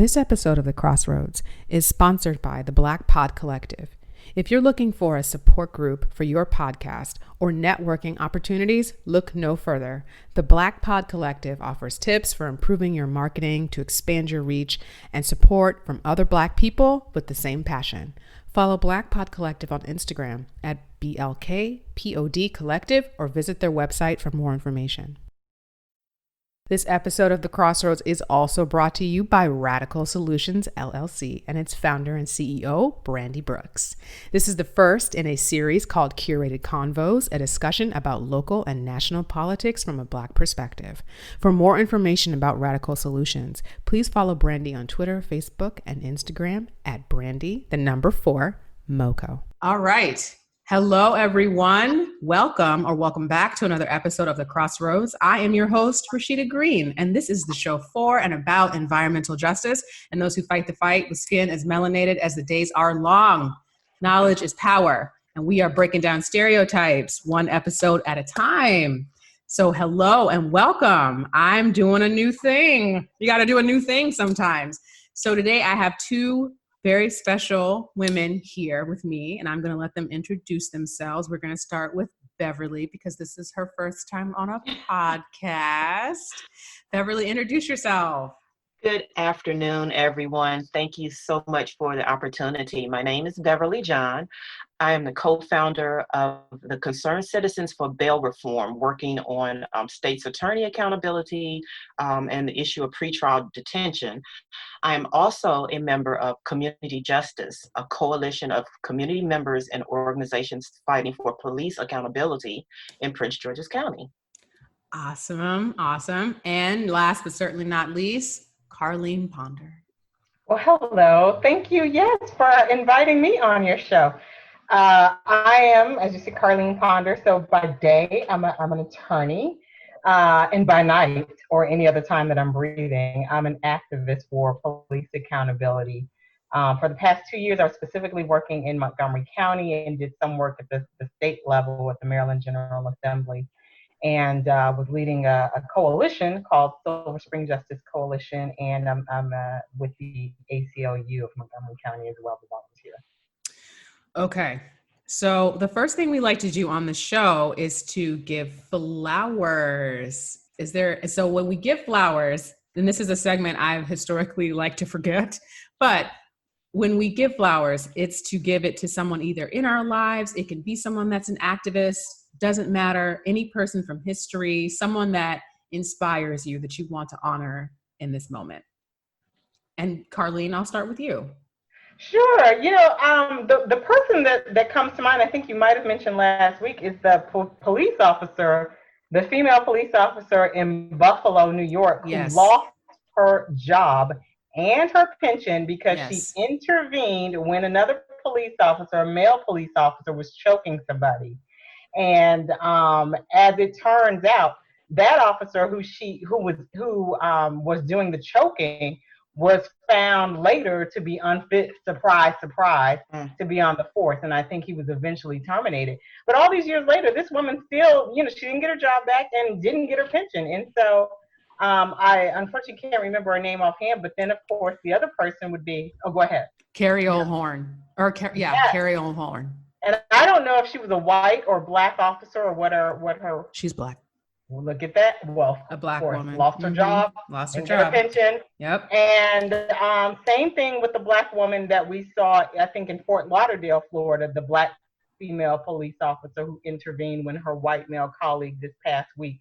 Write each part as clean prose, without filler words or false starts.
This episode of The Crossroads is sponsored by the Black Pod Collective. If you're looking for a support group for your podcast or networking opportunities, look no further. The Black Pod Collective offers tips for improving your marketing to expand your reach and support from other Black people with the same passion. Follow Black Pod Collective on Instagram at BLKPOD Collective or visit their website for more information. This episode of The Crossroads is also brought to you by Radical Solutions, LLC, and its founder and CEO, Brandy Brooks. This is the first in a series called Curated Convos, a discussion about local and national politics from a Black perspective. For more information about Radical Solutions, please follow Brandy on Twitter, Facebook, and Instagram at Brandy4MoCo. All right. Hello, everyone. Welcome back to another episode of The Crossroads. I am your host, Rashida Green, and this is the show for and about environmental justice and those who fight the fight with skin as melanated as the days are long. Knowledge is power, and we are breaking down stereotypes one episode at a time. So hello and welcome. I'm doing a new thing. You got to do a new thing sometimes. So today I have two very special women here with me, and I'm going to let them introduce themselves. We're going to start with Beverly because this is her first time on a podcast. Beverly, introduce yourself. Good afternoon, everyone. Thank you so much for the opportunity. My name is Beverly John. I am the co-founder of the Concerned Citizens for Bail Reform, working on state's attorney accountability and the issue of pretrial detention. I am also a member of Community Justice, a coalition of community members and organizations fighting for police accountability in Prince George's County. Awesome. And last but certainly not least, Carleen Ponder. Well, hello. Thank you, yes, for inviting me on your show. I am, as you see, Carleen Ponder. So by day, I'm an attorney, and by night, or any other time that I'm breathing, I'm an activist for police accountability. For the past 2 years, I was specifically working in Montgomery County and did some work at the state level with the Maryland General Assembly, and was leading a coalition called Silver Spring Justice Coalition, and I'm with the ACLU of Montgomery County as well, the volunteer. Okay, so the first thing we like to do on the show is to give flowers. So when we give flowers, and this is a segment I've historically liked to forget, but when we give flowers, it's to give it to someone either in our lives, it can be someone that's an activist, doesn't matter, any person from history, someone that inspires you that you want to honor in this moment. And Carleen, I'll start with you. Sure. The person that comes to mind, I think you might have mentioned last week, is the police officer, the female police officer in Buffalo, New York, yes, who lost her job and her pension because yes, she intervened when another police officer, a male police officer, was choking somebody. And as it turns out, that officer who was doing the choking was found later to be unfit, surprise, to be on the force. And I think he was eventually terminated. But all these years later, this woman still, she didn't get her job back and didn't get her pension. And so I unfortunately can't remember her name offhand, but then of course the other person would be, go ahead. Carrie Olhorn. Yes. Carrie Olhorn. And I don't know if she was a white or black officer or what her. She's black. Well, look at that. Well, a black woman lost her job, lost her job, pension. Yep. And same thing with the black woman that we saw, I think, in Fort Lauderdale, Florida, the black female police officer who intervened when her white male colleague this past week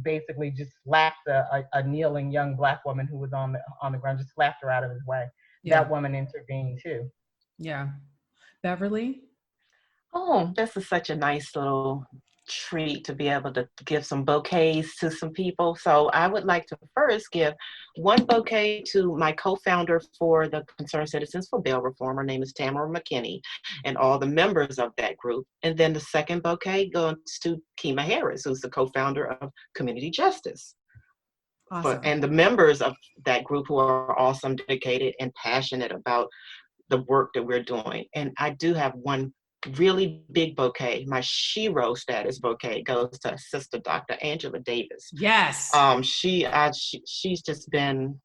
basically just slapped a kneeling young black woman who was on the ground, just slapped her out of his way. Yeah. That woman intervened too. Yeah. Beverly? Oh, this is such a nice little treat to be able to give some bouquets to some people. So I would like to first give one bouquet to my co-founder for the Concerned Citizens for Bail Reform. Her name is Tamara McKinney, and all the members of that group. And then the second bouquet goes to Kima Harris, who's the co-founder of Community Justice. Awesome. And the members of that group who are awesome, dedicated, and passionate about the work that we're doing. And I do have one really big bouquet. My Shiro status bouquet goes to Sister Dr. Angela Davis. Yes. She's just been,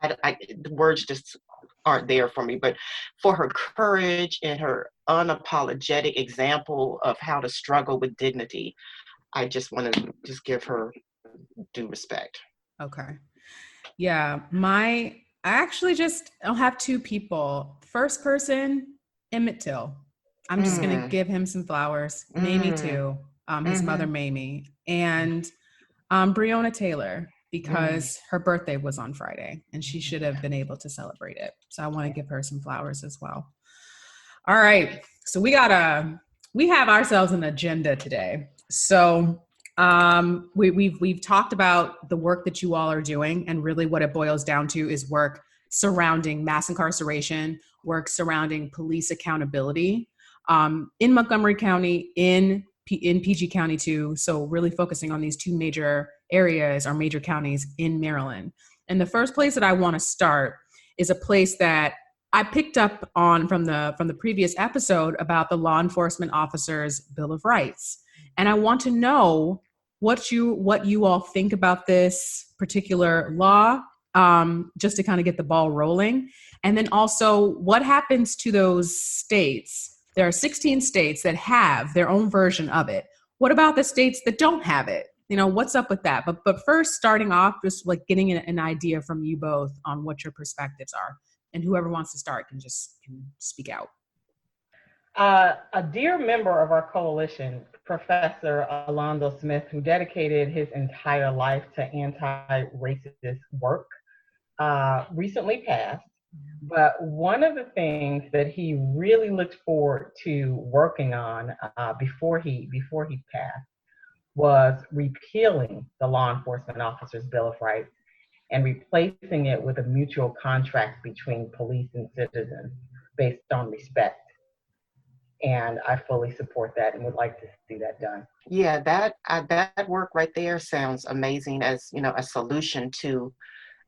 the words just aren't there for me, but for her courage and her unapologetic example of how to struggle with dignity, I just want to just give her due respect. Okay. Yeah. I actually I'll have two people. First person, Emmett Till. I'm just going to give him some flowers. Mamie too. His mother, Mamie. And Breonna Taylor, because her birthday was on Friday and she should have been able to celebrate it. So I want to give her some flowers as well. All right. So we have ourselves an agenda today. So we've talked about the work that you all are doing, and really what it boils down to is work surrounding mass incarceration, work surrounding police accountability in Montgomery County, in PG County too. So really focusing on these two major areas, or major counties in Maryland. And the first place that I want to start is a place that I picked up on from the previous episode about the Law Enforcement Officers' Bill of Rights. And I want to know what you all think about this particular law, just to kind of get the ball rolling. And then also, what happens to those states? There are 16 states that have their own version of it. What about the states that don't have it? What's up with that? But first, starting off, just like getting an idea from you both on what your perspectives are. And whoever wants to start can speak out. A dear member of our coalition, Professor Alonzo Smith, who dedicated his entire life to anti-racist work, recently passed. But one of the things that he really looked forward to working on before he passed was repealing the Law Enforcement Officers' Bill of Rights and replacing it with a mutual contract between police and citizens based on respect. And I fully support that and would like to see that done. Yeah, that work right there sounds amazing as, a solution to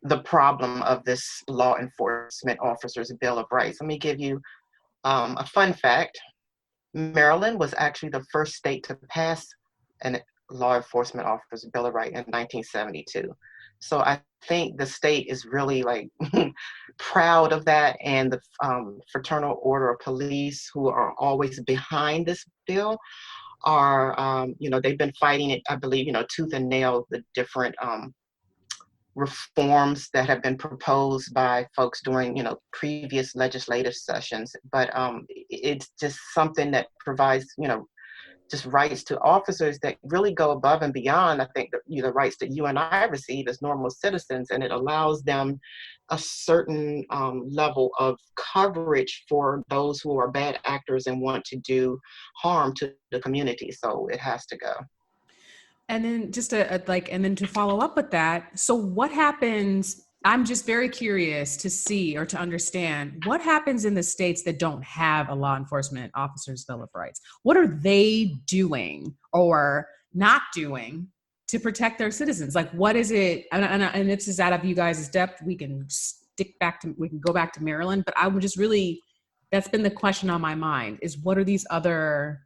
the problem of this Law Enforcement Officers' Bill of Rights. Let me give you a fun fact. Maryland was actually the first state to pass a Law Enforcement Officers' Bill of Rights in 1972. So I think the state is really proud of that, and the Fraternal Order of Police, who are always behind this bill, are they've been fighting it, I believe, tooth and nail, the different reforms that have been proposed by folks during previous legislative sessions. But it's just something that provides just rights to officers that really go above and beyond, I think, the rights that you and I receive as normal citizens, and it allows them a certain level of coverage for those who are bad actors and want to do harm to the community. So it has to go. And then to follow up with that, so what happens? I'm just very curious to see or to understand what happens in the states that don't have a Law Enforcement Officers' Bill of Rights. What are they doing or not doing to protect their citizens? Like, what is it? And this is out of you guys' depth. We can go back to Maryland, but I would just really, that's been the question on my mind, is what are these other,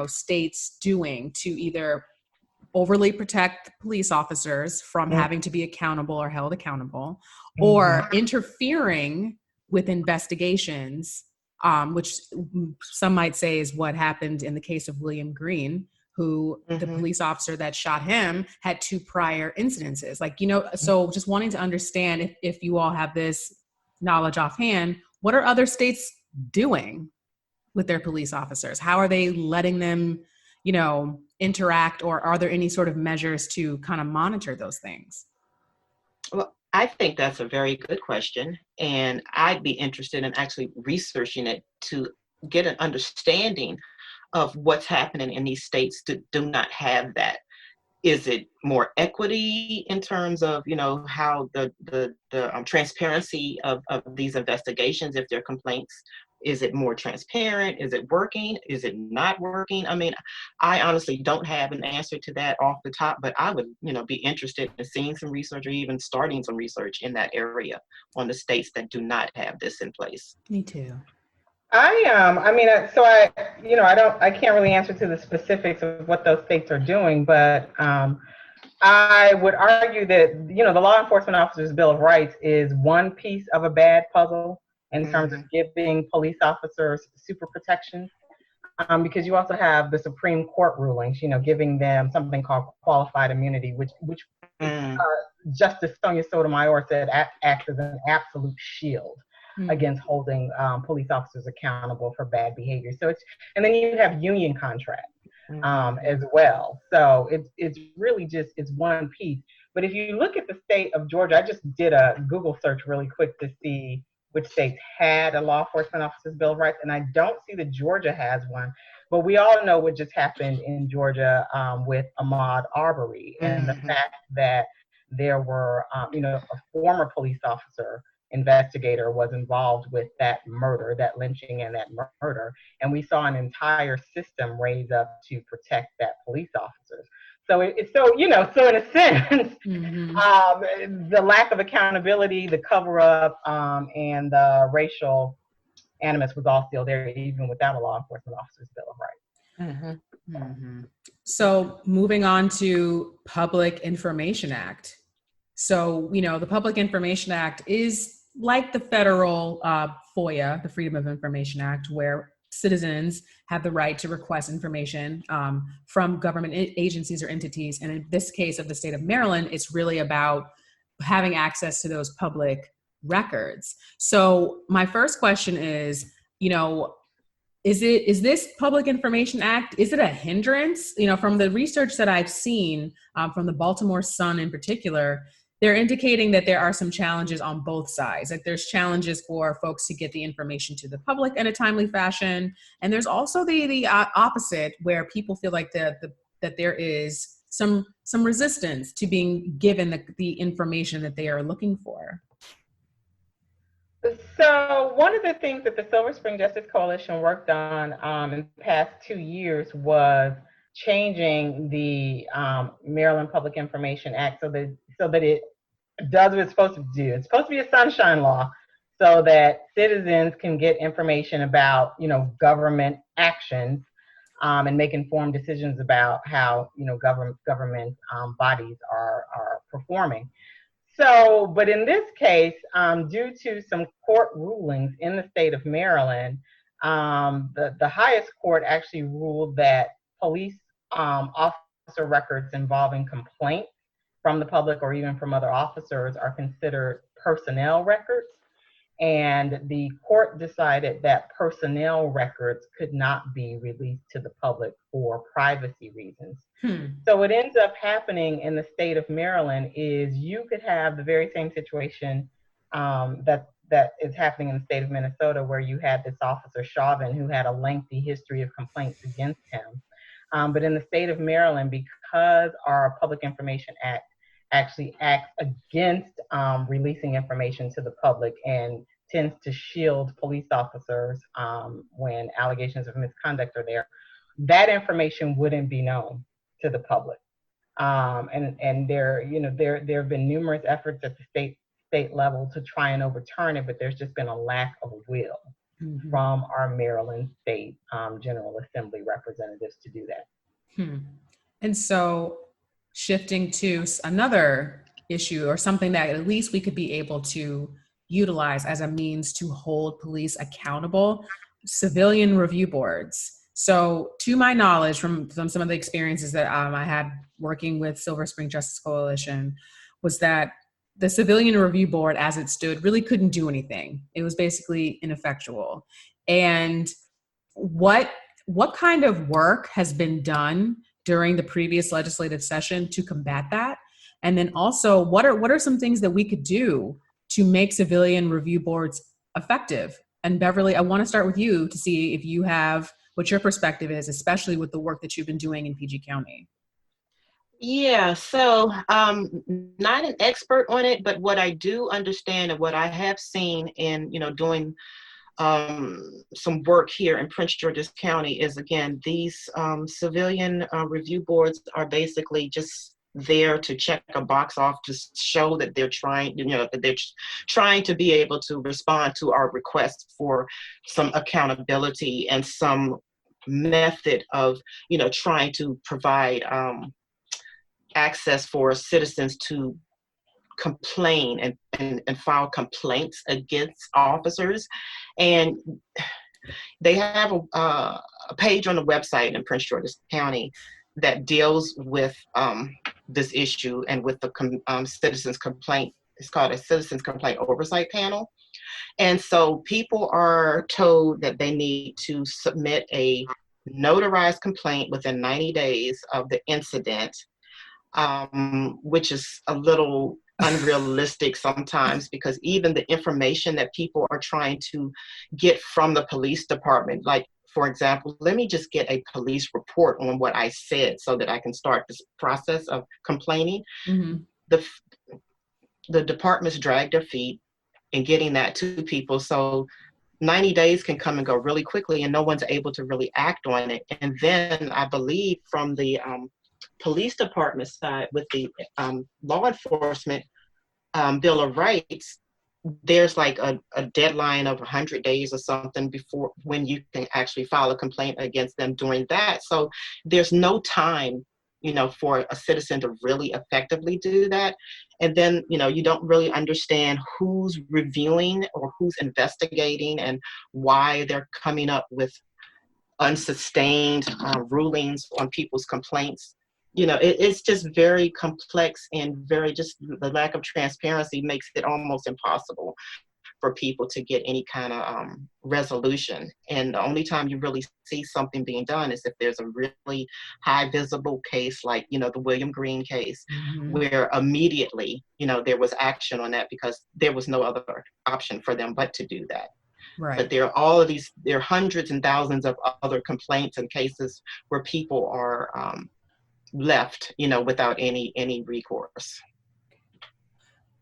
states doing to either overly protect police officers from having to be accountable or held accountable, or interfering with investigations, which some might say is what happened in the case of William Green, who the police officer that shot him had 2 prior incidences. So just wanting to understand if you all have this knowledge offhand, what are other states doing with their police officers? How are they letting them, interact, or are there any sort of measures to kind of monitor those things? Well, I think that's a very good question, and I'd be interested in actually researching it to get an understanding of what's happening in these states that do not have that. Is it more equity in terms of, how the transparency of these investigations, if they're complaints? Is it more transparent? Is it working? Is it not working? I mean, I honestly don't have an answer to that off the top, but I would, be interested in seeing some research or even starting some research in that area on the states that do not have this in place. Me too. I can't really answer to the specifics of what those states are doing, but I would argue that, the Law Enforcement Officers Bill of Rights is one piece of a bad puzzle in terms of giving police officers super protections, because you also have the Supreme Court rulings, giving them something called qualified immunity, which Justice Sonia Sotomayor said acts as an absolute shield against holding police officers accountable for bad behavior. And then you have union contracts. As well. So it's really just, it's one piece. But if you look at the state of Georgia, I just did a Google search really quick to see which states had a Law Enforcement Officers Bill of Rights, and I don't see that Georgia has one. But we all know what just happened in Georgia with Ahmaud Arbery and the fact that there were, a former police officer investigator was involved with that murder, that lynching and that murder. And we saw an entire system raise up to protect that police officers. So so in a sense, the lack of accountability, the cover up, and the racial animus was all still there, even without a Law Enforcement Officers Bill of Rights. So moving on to Public Information Act. So, the Public Information Act is like the federal FOIA, the Freedom of Information Act, where citizens have the right to request information from government agencies or entities. And in this case of the state of Maryland, it's really about having access to those public records. So my first question is, is this Public Information Act, is it a hindrance? From the research that I've seen from the Baltimore Sun in particular, they're indicating that there are some challenges on both sides. Like there's challenges for folks to get the information to the public in a timely fashion. And there's also the opposite, where people feel like that there is some resistance to being given the information that they are looking for. So one of the things that the Silver Spring Justice Coalition worked on in the past 2 years was changing the Maryland Public Information Act so that it does what it's supposed to do. It's supposed to be a sunshine law so that citizens can get information about, government actions and make informed decisions about how, government bodies are performing. So, but in this case, due to some court rulings in the state of Maryland, the highest court actually ruled that police officer records involving complaints from the public or even from other officers are considered personnel records. And the court decided that personnel records could not be released to the public for privacy reasons. So what ends up happening in the state of Maryland is you could have the very same situation that is happening in the state of Minnesota, where you had this officer Chauvin who had a lengthy history of complaints against him. But in the state of Maryland, because our Public Information Act actually acts against releasing information to the public and tends to shield police officers when allegations of misconduct are there, that information wouldn't be known to the public. And there have been numerous efforts at the state level to try and overturn it, but there's just been a lack of will from our Maryland State General Assembly representatives to do that. And so shifting to another issue, or something that at least we could be able to utilize as a means to hold police accountable, civilian review boards. So to my knowledge, from some of the experiences that I had working with Silver Spring Justice Coalition, was that the Civilian Review Board, as it stood, really couldn't do anything. It was basically ineffectual. And what kind of work has been done during the previous legislative session to combat that? And then also, what are some things that we could do to make civilian review boards effective? And Beverly, I want to start with you to see if you have what your perspective is, especially with the work that you've been doing in PG County. Yeah, so not an expert on it, but what I do understand and what I have seen in, doing some work here in Prince George's County is, again, these civilian review boards are basically just there to check a box off to show that they're trying, that they're trying to be able to respond to our requests for some accountability and some method of, trying to provide access for citizens to complain and file complaints against officers. And they have a page on the website in Prince George's County that deals with this issue and with the citizens complaint. It's called a Citizens Complaint Oversight Panel. And so people are told that they need to submit a notarized complaint within 90 days of the incident, which is a little unrealistic sometimes, because even the information that people are trying to get from the police department, like, for example, let me just get a police report on what I said so that I can start this process of complaining. Mm-hmm. The departments drag their feet in getting that to people. So 90 days can come and go really quickly, and no one's able to really act on it. And then I believe from the police department side with the law enforcement Bill of Rights, there's like a deadline of 100 days or something before when you can actually file a complaint against them during that. So there's no time, for a citizen to really effectively do that. And then, you don't really understand who's reviewing or who's investigating and why they're coming up with unsustained rulings on people's complaints. It's just very complex, and just the lack of transparency makes it almost impossible for people to get any kind of resolution. And the only time you really see something being done is if there's a really high visible case, like, the William Green case, Mm-hmm. where immediately, there was action on that because there was no other option for them but to do that. Right. But there are hundreds and thousands of other complaints and cases where people are left, without any recourse.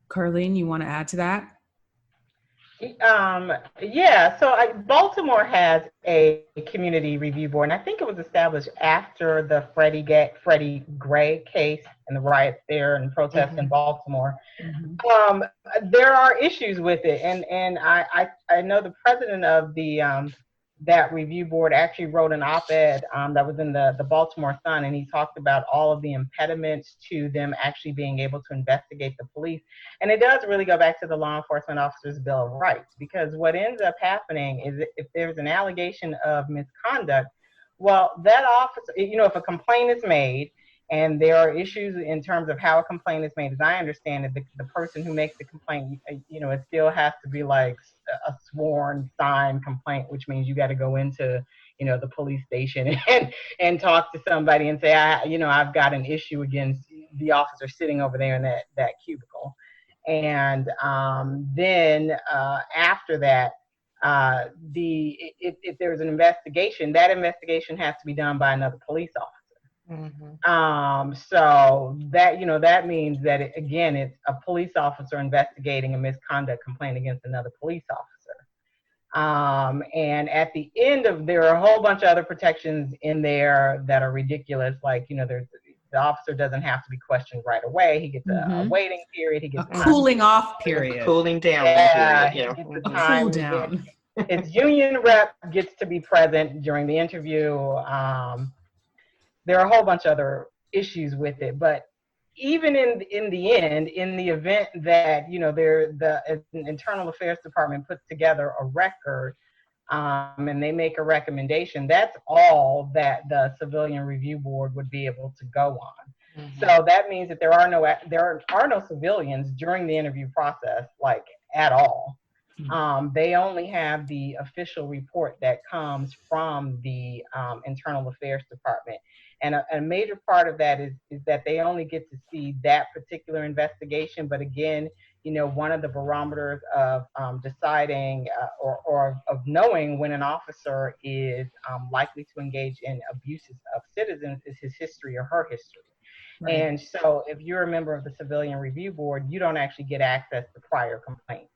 Carlene, you want to add to that? Yeah, so Baltimore has a community review board, and I think it was established after the Freddie Gray case and the riots there and protests in Baltimore. Mm-hmm. There are issues with it, and I know the president of the that review board actually wrote an op-ed that was in the Baltimore Sun, and he talked about all of the impediments to them actually being able to investigate the police. And it does really go back to the Law Enforcement Officers' Bill of Rights, because what ends up happening is if there's an allegation of misconduct, well, that officer, if a complaint is made, and there are issues in terms of how a complaint is made, as I understand it, the person who makes the complaint, it still has to be like a sworn, signed complaint, which means you got to go into, the police station and talk to somebody and say, I've got an issue against the officer sitting over there in that cubicle. And then after that, if there's an investigation, that investigation has to be done by another police officer. Mm-hmm. So that, that means that it's a police officer investigating a misconduct complaint against another police officer. And at the end there are a whole bunch of other protections in there that are ridiculous. Like, the officer doesn't have to be questioned right away. He gets a waiting period. He gets a cooling off period. Cooling down period. He gets the time. Cool down. His union rep gets to be present during the interview. There are a whole bunch of other issues with it, but even in the end, in the event that the Internal Affairs Department puts together a record and they make a recommendation, that's all that the Civilian Review Board would be able to go on. Mm-hmm. So that means that there are no civilians during the interview process, like at all. They only have the official report that comes from the Internal Affairs Department. And a major part of that is that they only get to see that particular investigation. But again, one of the barometers of deciding or of knowing when an officer is likely to engage in abuses of citizens is his history or her history. Right. And so if you're a member of the Civilian Review Board, you don't actually get access to prior complaints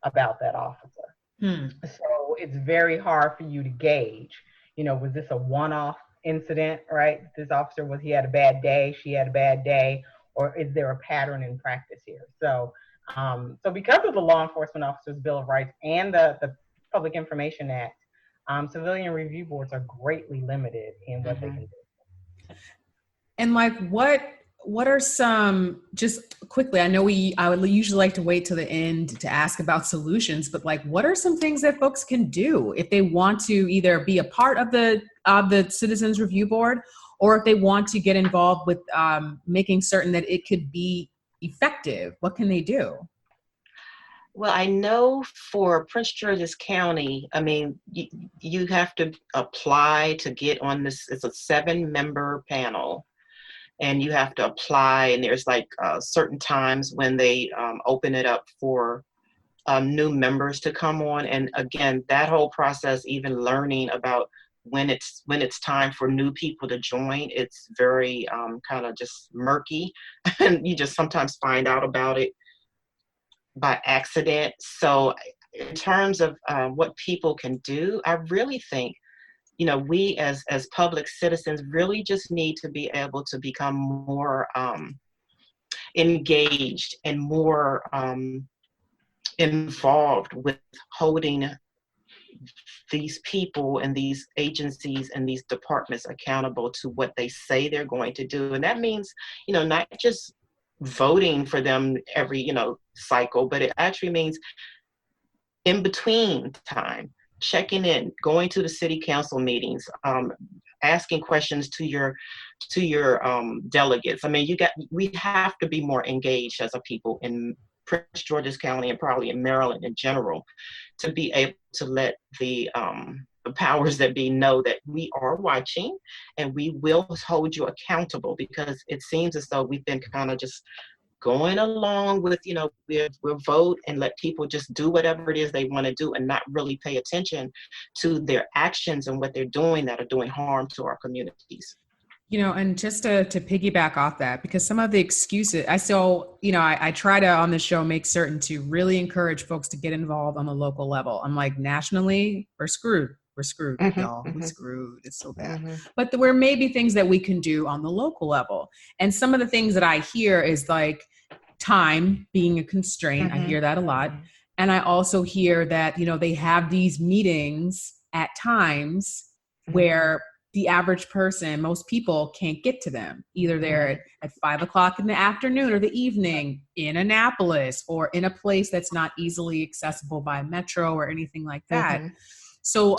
about that officer. So it's very hard for you to gauge, was this a one-off incident, right? This officer, he had a bad day, she had a bad day, or is there a pattern in practice here? So because of the Law Enforcement Officers' Bill of Rights and the Public Information Act, civilian review boards are greatly limited in what they can do. And like, what what are some, just quickly, I know I would usually like to wait till the end to ask about solutions, but like, what are some things that folks can do if they want to either be a part of the Citizens Review Board, or if they want to get involved with making certain that it could be effective? What can they do? Well, I know for Prince George's County, I mean, you have to apply to get on this. It's a 7-member panel, and you have to apply. And there's like certain times when they open it up for new members to come on. And again, that whole process, even learning about when it's time for new people to join, it's very kind of just murky, and you just sometimes find out about it by accident. So in terms of what people can do, I really think, we as public citizens really just need to be able to become more engaged and more involved with holding these people and these agencies and these departments accountable to what they say they're going to do. And that means, not just voting for them every, cycle, but it actually means in between time, checking in, going to the city council meetings, asking questions to your delegates. I mean, we have to be more engaged as a people in Prince George's County and probably in Maryland in general, to be able to let the powers that be know that we are watching and we will hold you accountable, because it seems as though we've been kind of just going along with, we'll vote and let people just do whatever it is they want to do and not really pay attention to their actions and what they're doing that are doing harm to our communities. And just to piggyback off that, because some of the excuses, I try to on this show make certain to really encourage folks to get involved on the local level. I'm like, nationally, we're screwed. We're screwed, y'all. We're screwed. It's so bad. But there may be things that we can do on the local level. And some of the things that I hear is like time being a constraint. I hear that a lot. And I also hear that, they have these meetings at times where the average person, most people can't get to them. Either they're at 5 o'clock in the afternoon or the evening in Annapolis, or in a place that's not easily accessible by metro or anything like that. So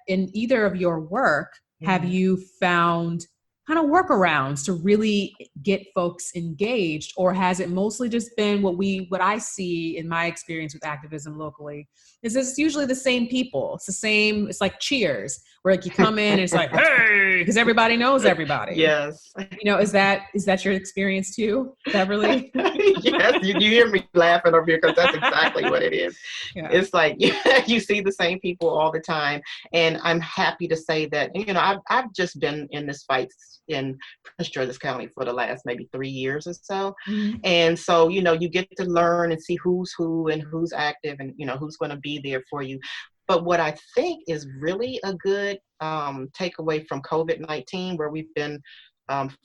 in either of your work, have you found kind of workarounds to really get folks engaged, or has it mostly just been what I see in my experience with activism locally is it's usually the same people. It's like Cheers, where like you come in and it's like, hey, because everybody knows everybody. Yes. Is that your experience too, Beverly? Yes, you hear me laughing over here because that's exactly what it is. Yeah. It's like you see the same people all the time. And I'm happy to say that, I've just been in this fight in Prince George's County for the last maybe 3 years or so. And so, you get to learn and see who's who and who's active and, who's going to be there for you. But what I think is really a good takeaway from COVID-19, where we've been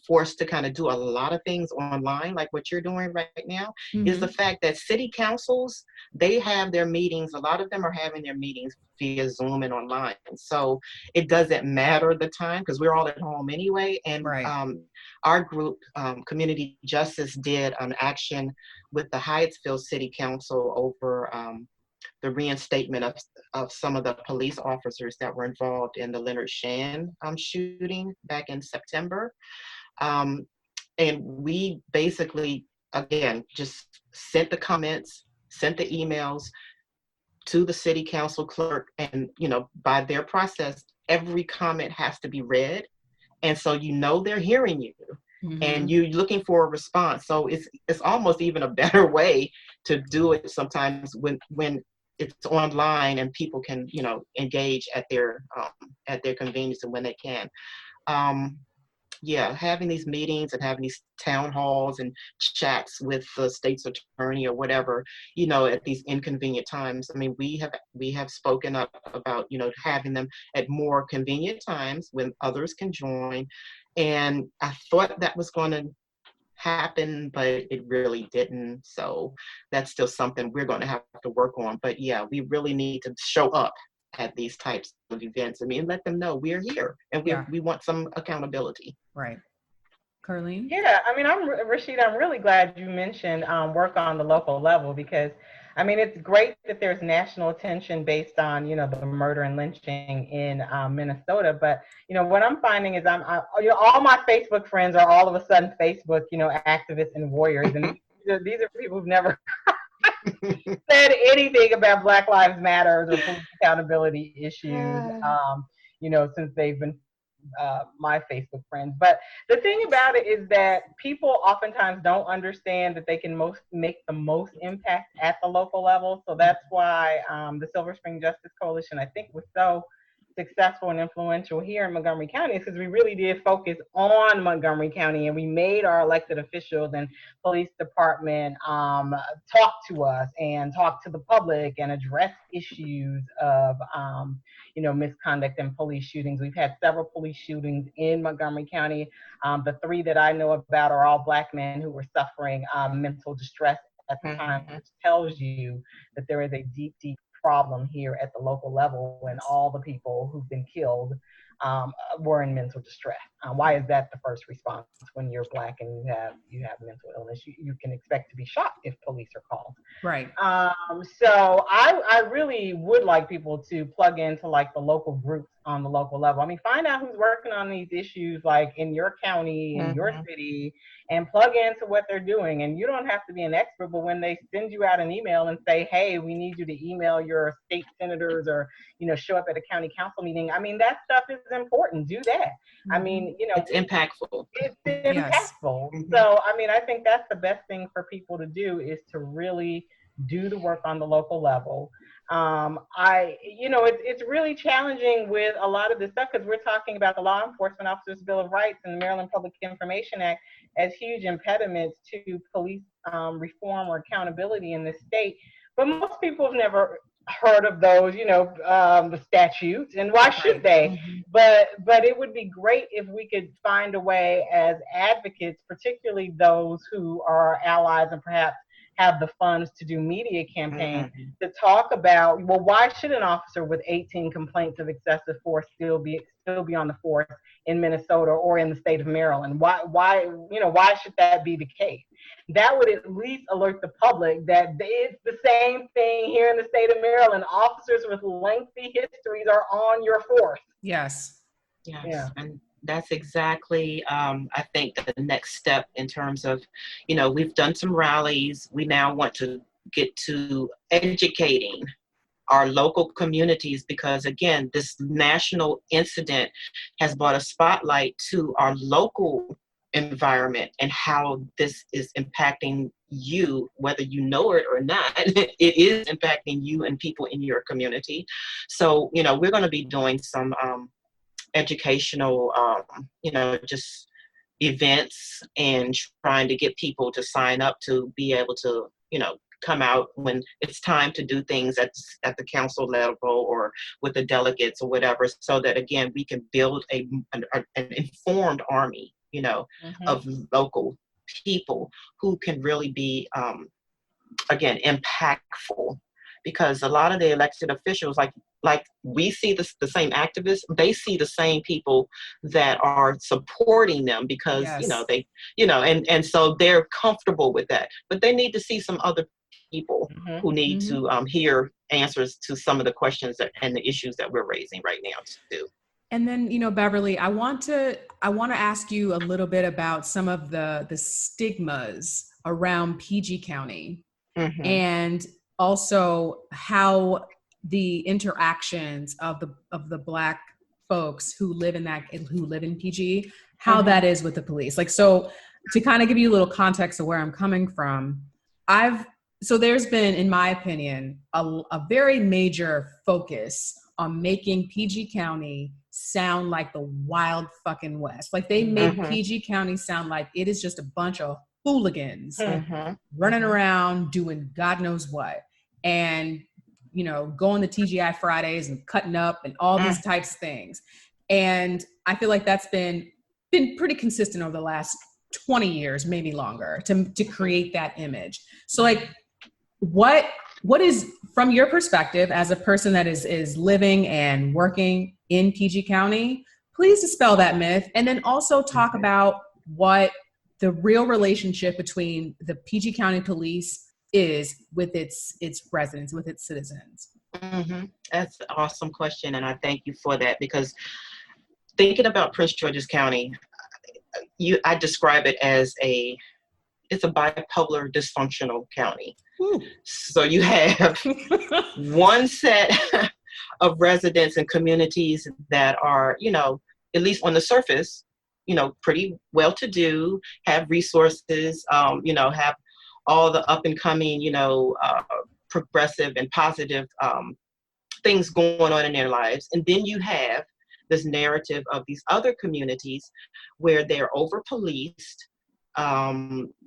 forced to kind of do a lot of things online, like what you're doing right now, is the fact that city councils, they have their meetings. A lot of them are having their meetings via Zoom and online. So it doesn't matter the time because we're all at home anyway. And our group, Community Justice, did an action with the Hyattsville City Council over the reinstatement of some of the police officers that were involved in the Leonard Shan shooting back in September. And we basically, again, just sent the comments, sent the emails to the city council clerk, and, by their process, every comment has to be read. And so, they're hearing you. And you're looking for a response. So it's almost even a better way to do it sometimes when it's online and people can, engage at their convenience and when they can. Having these meetings and having these town halls and chats with the state's attorney or whatever, at these inconvenient times. I mean, we have spoken up about, having them at more convenient times when others can join. And I thought that was going to happen, but it really didn't. So that's still something we're going to have to work on. But we really need to show up at these types of events. I mean, let them know we're here and we want some accountability. Right. Carlene? Yeah, I mean, Rashida, I'm really glad you mentioned work on the local level because, I mean, it's great that there's national attention based on, the murder and lynching in Minnesota. But, what I'm finding is all my Facebook friends are all of a sudden Facebook, activists and warriors. And these are people who've never said anything about Black Lives Matter or police accountability issues, since they've been my Facebook friends. But the thing about it is that people oftentimes don't understand that they can make the most impact at the local level. So that's why the Silver Spring Justice Coalition, I think, was so successful and influential here in Montgomery County is because we really did focus on Montgomery County, and we made our elected officials and police department talk to us and talk to the public and address issues of misconduct and police shootings. We've had several police shootings in Montgomery County. The 3 that I know about are all Black men who were suffering mental distress at the time, which tells you that there is a deep problem here at the local level when all the people who've been killed were in mental distress. Why is that the first response when you're Black and you have mental illness? You can expect to be shot if police are called. Right. So I really would like people to plug into like the local groups on the local level. I mean, find out who's working on these issues like in your county, in your city, and plug into what they're doing. And you don't have to be an expert, but when they send you out an email and say, hey, we need you to email your state senators or, show up at a county council meeting. I mean, that stuff is important. Do that. I mean, it's impactful. It's impactful. Yes. So, I mean, I think that's the best thing for people to do is to really do the work on the local level. It's really challenging with a lot of this stuff because we're talking about the Law Enforcement Officers Bill of Rights and the Maryland Public Information Act as huge impediments to police reform or accountability in this state. But most people have never heard of those, the statutes, and why should they? But it would be great if we could find a way as advocates, particularly those who are allies and perhaps have the funds to do media campaigns to talk about, well, why should an officer with 18 complaints of excessive force still be on the force in Minnesota or in the state of Maryland? Why should that be the case? That would at least alert the public that it's the same thing here in the state of Maryland. Officers with lengthy histories are on your force. Yes. Yeah. And that's exactly, I think, the next step in terms of, we've done some rallies. We now want to get to educating our local communities because, again, this national incident has brought a spotlight to our local environment and how this is impacting you, whether you know it or not. It is impacting you and people in your community. So, we're going to be doing some educational, just events and trying to get people to sign up to be able to, come out when it's time to do things at the council level or with the delegates or whatever, so that, again, we can build an informed army, of local people who can really be, again, impactful. Because a lot of the elected officials, like we see the same activists, they see the same people that are supporting them because, and so they're comfortable with that. But they need to see some other people who need to hear answers to some of the questions and the issues that we're raising right now too. And then, Beverly, I want to ask you a little bit about some of the stigmas around PG County and also how the interactions of the Black folks who live in PG, how that is with the police. Like, so to kind of give you a little context of where I'm coming from, so there's been, in my opinion, a very major focus on making PG County sound like the Wild fucking West. Like they make PG County sound like it is just a bunch of hooligans running around doing God knows what. And, going to TGI Fridays and cutting up and all these types of things. And I feel like that's been pretty consistent over the last 20 years, maybe longer, to create that image. So like, what is, from your perspective as a person that is living and working in PG County, please dispel that myth. And then also talk about what the real relationship between the PG County Police is with its residents, with its citizens? That's an awesome question, and I thank you for that, because thinking about Prince George's County, I describe it as it's a bipolar dysfunctional county. Ooh. So you have one set of residents and communities that are, at least on the surface, pretty well-to-do, have resources, have all the up and coming, progressive and positive things going on in their lives. And then you have this narrative of these other communities where they're over-policed,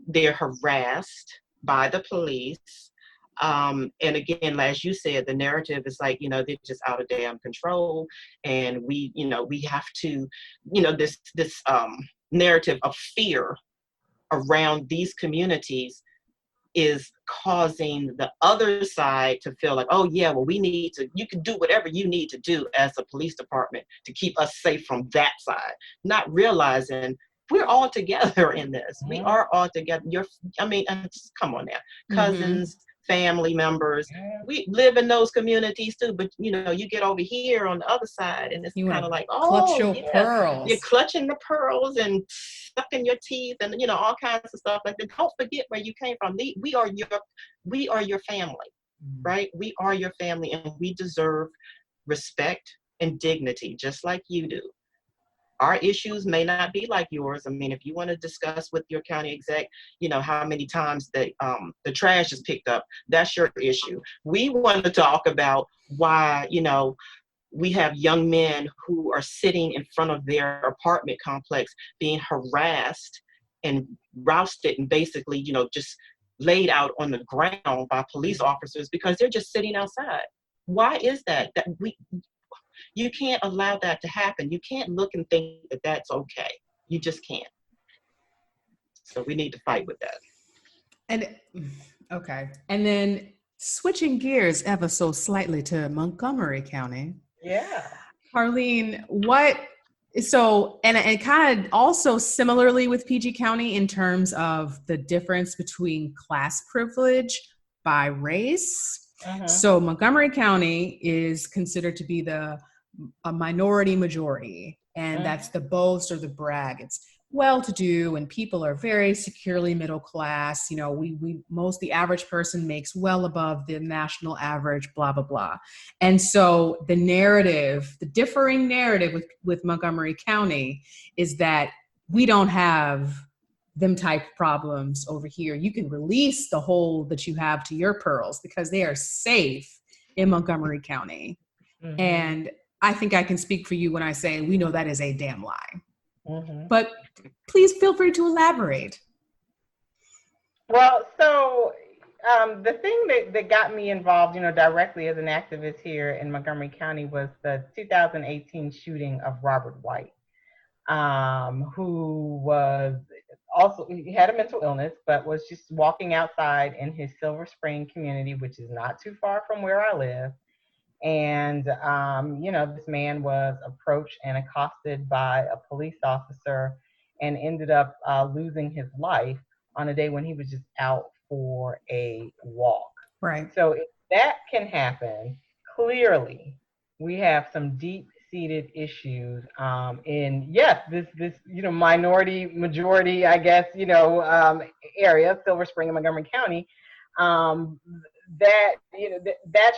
they're harassed by the police. And again, as you said, the narrative is like, they're just out of damn control. And we have to, this narrative of fear around these communities is causing the other side to feel like, oh yeah, well, you can do whatever you need to do as a police department to keep us safe from that side, not realizing we're all together in this. We are all together. Come on now, cousins, family members. We live in those communities too, but you get over here on the other side, and it's kind of like, clutch your pearls. You're clutching the pearls and sucking your teeth, and all kinds of stuff like that. Don't forget where you came from. We are your family, right? We are your family, and we deserve respect and dignity, just like you do. Our issues may not be like yours. I mean, if you want to discuss with your county exec, how many times the trash is picked up, that's your issue. We want to talk about why, we have young men who are sitting in front of their apartment complex being harassed and rousted and basically, just laid out on the ground by police officers because they're just sitting outside. Why is that? You can't allow that to happen. You can't look and think that that's okay. You just can't. So we need to fight with that. And then switching gears ever so slightly to Montgomery County. Yeah. Carlene, and kind of also similarly with PG County in terms of the difference between class privilege by race. So Montgomery County is considered to be a minority majority, and that's the boast or the brag. It's well-to-do, and people are very securely middle class. The average person makes well above the national average, blah, blah, blah. And so the differing narrative with Montgomery County is that we don't have them type problems over here. You can release the hold that you have to your pearls because they are safe in Montgomery County. And I think I can speak for you when I say we know that is a damn lie. But please feel free to elaborate. Well, so the thing that got me involved, directly as an activist here in Montgomery County was the 2018 shooting of Robert White, who he had a mental illness, but was just walking outside in his Silver Spring community, which is not too far from where I live. And, this man was approached and accosted by a police officer and ended up losing his life on a day when he was just out for a walk. Right. So if that can happen, clearly we have some deep-seated issues this minority majority, I guess, area, Silver Spring and Montgomery County. That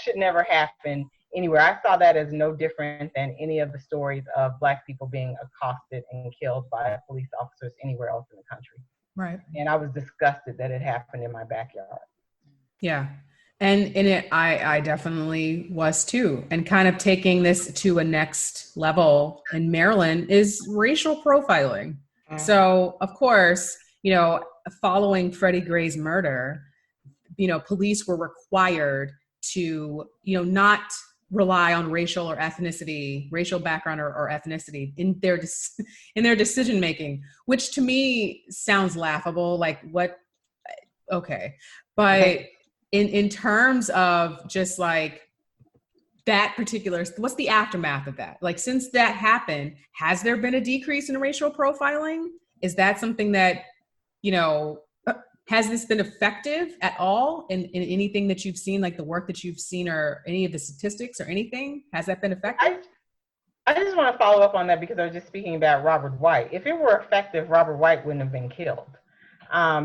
should never happen anywhere. I saw that as no different than any of the stories of Black people being accosted and killed by police officers anywhere else in the country. Right. And I was disgusted that it happened in my backyard. Yeah. And I definitely was too. And kind of taking this to a next level in Maryland is racial profiling. So, of course, following Freddie Gray's murder, police were required to, not rely on racial background or ethnicity in their decision making, which to me sounds laughable. Like what? Okay, but in terms of just like that particular, what's the aftermath of that? Like since that happened, has there been a decrease in racial profiling Is that something that, has this been effective at all in anything that you've seen, like the work that you've seen or any of the statistics or anything? Has that been effective? I just want to follow up on that because I was just speaking about Robert White. If it were effective, Robert White wouldn't have been killed.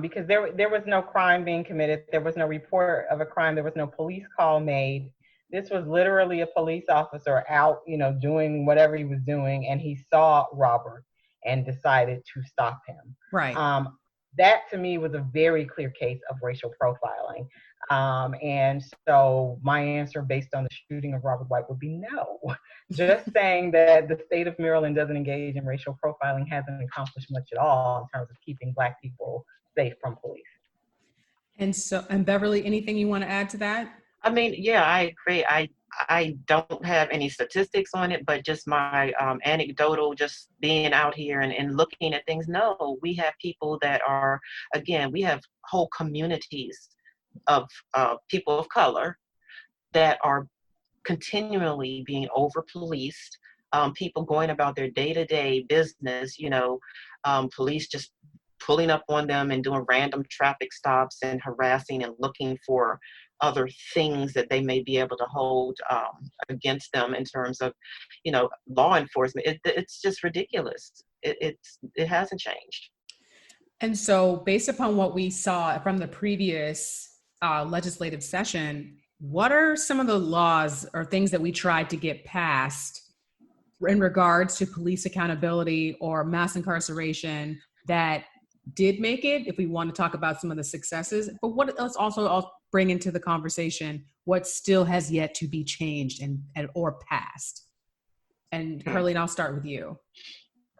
Because there was no crime being committed. There was no report of a crime. There was no police call made. This was literally a police officer out, doing whatever he was doing, and he saw Robert and decided to stop him. Right. That to me was a very clear case of racial profiling. And so my answer based on the shooting of Robert White would be no. Just saying that the state of Maryland doesn't engage in racial profiling hasn't accomplished much at all in terms of keeping Black people safe from police. And Beverly, anything you want to add to that? I mean, yeah, I agree. I don't have any statistics on it, but just my anecdotal, just being out here and looking at things. No, we have people that are, again, we have whole communities of people of color that are continually being over-policed, people going about their day-to-day business, police just pulling up on them and doing random traffic stops and harassing and looking for other things that they may be able to hold against them in terms of, law enforcement. It's just ridiculous. It hasn't changed. And so based upon what we saw from the previous legislative session, what are some of the laws or things that we tried to get passed in regards to police accountability or mass incarceration that did make it, if we want to talk about some of the successes, but let's also bring into the conversation what still has yet to be changed and or passed. And Carleen, I'll start with you.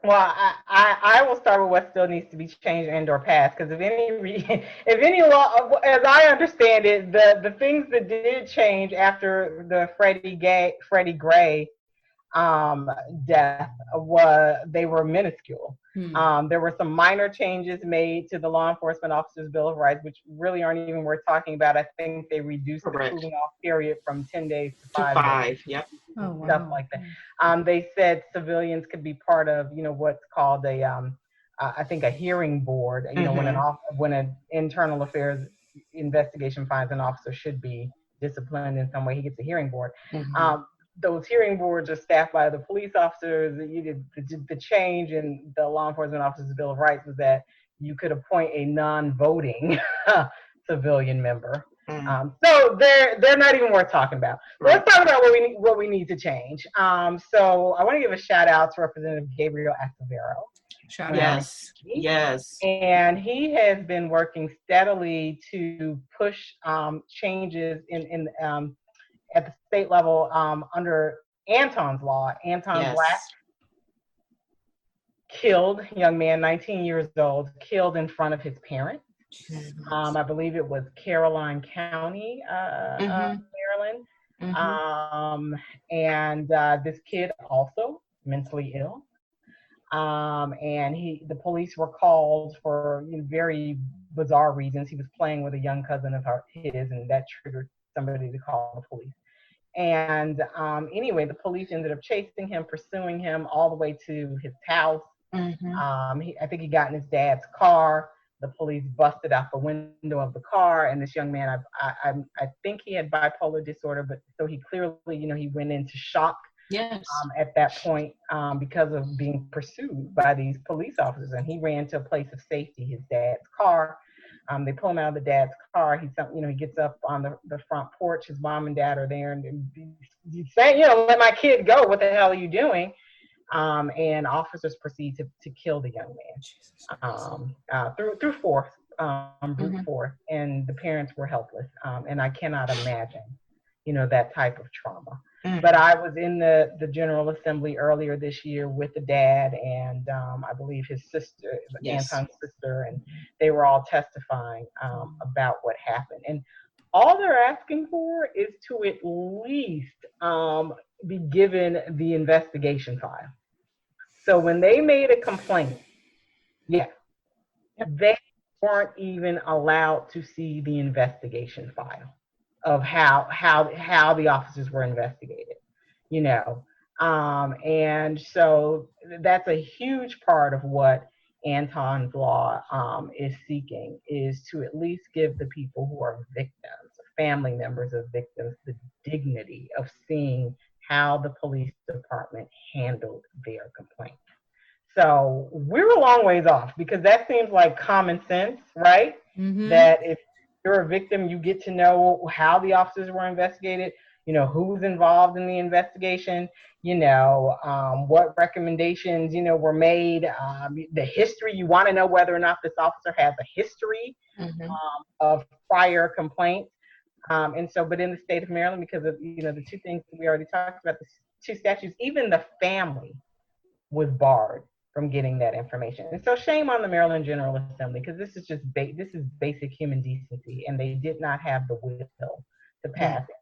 Well, I will start with what still needs to be changed and or passed, because if any law, as I understand it, the things that did change after the Freddie Gray death they were minuscule. There were some minor changes made to the Law Enforcement Officers Bill of Rights, which really aren't even worth talking about. I think they reduced the cooling off period from 10 days to 5 days. Yep. Oh, wow. Stuff like that. They said civilians could be part of, what's called I think a hearing board. When an internal affairs investigation finds an officer should be disciplined in some way, he gets a hearing board. Those hearing boards are staffed by the police officers. The change in the Law Enforcement Officers Bill of Rights was that you could appoint a non-voting civilian member. So they're not even worth talking about. Right. Let's talk about what we need to change. So I want to give a shout out to Representative Gabriel Acevedo. Yes. And he has been working steadily to push changes in at the state level under Anton's law. Anton Black killed a young man, 19 years old, killed in front of his parents. I believe it was Caroline County, Maryland. And this kid also mentally ill. And the police were called for very bizarre reasons. He was playing with a young cousin of his, and that triggered somebody to call the police. And anyway, the police ended up chasing him, pursuing him all the way to his house. I think he got in his dad's car. The police busted out the window of the car, and this young man, I think he had bipolar disorder, but so he clearly, he went into shock. Yes. At that point, because of being pursued by these police officers, and he ran to a place of safety, his dad's car. They pull him out of the dad's car. He gets up on the front porch. His mom and dad are there, and he's saying, let my kid go. What the hell are you doing? And officers proceed to kill the young man through force, brute force, and the parents were helpless. And I cannot imagine, that type of trauma. But I was in the General Assembly earlier this year with the dad and I believe his sister, Anton's sister, and they were all testifying about what happened. And all they're asking for is to at least be given the investigation file. So when they made a complaint, they weren't even allowed to see the investigation file of how the officers were investigated, and so that's a huge part of what Anton's Law is seeking is to at least give the people who are victims, family members of victims, the dignity of seeing how the police department handled their complaint. So we're a long ways off, because that seems like common sense, right? Mm-hmm. That if you're a victim, you get to know how the officers were investigated, who's involved in the investigation, what recommendations, were made, the history. You want to know whether or not this officer has a history of prior complaints. And so, but in the state of Maryland, because of, the two things that we already talked about, the two statutes, even the family was barred from getting that information. And so shame on the Maryland General Assembly, because this is just this is basic human decency, and they did not have the will to pass it.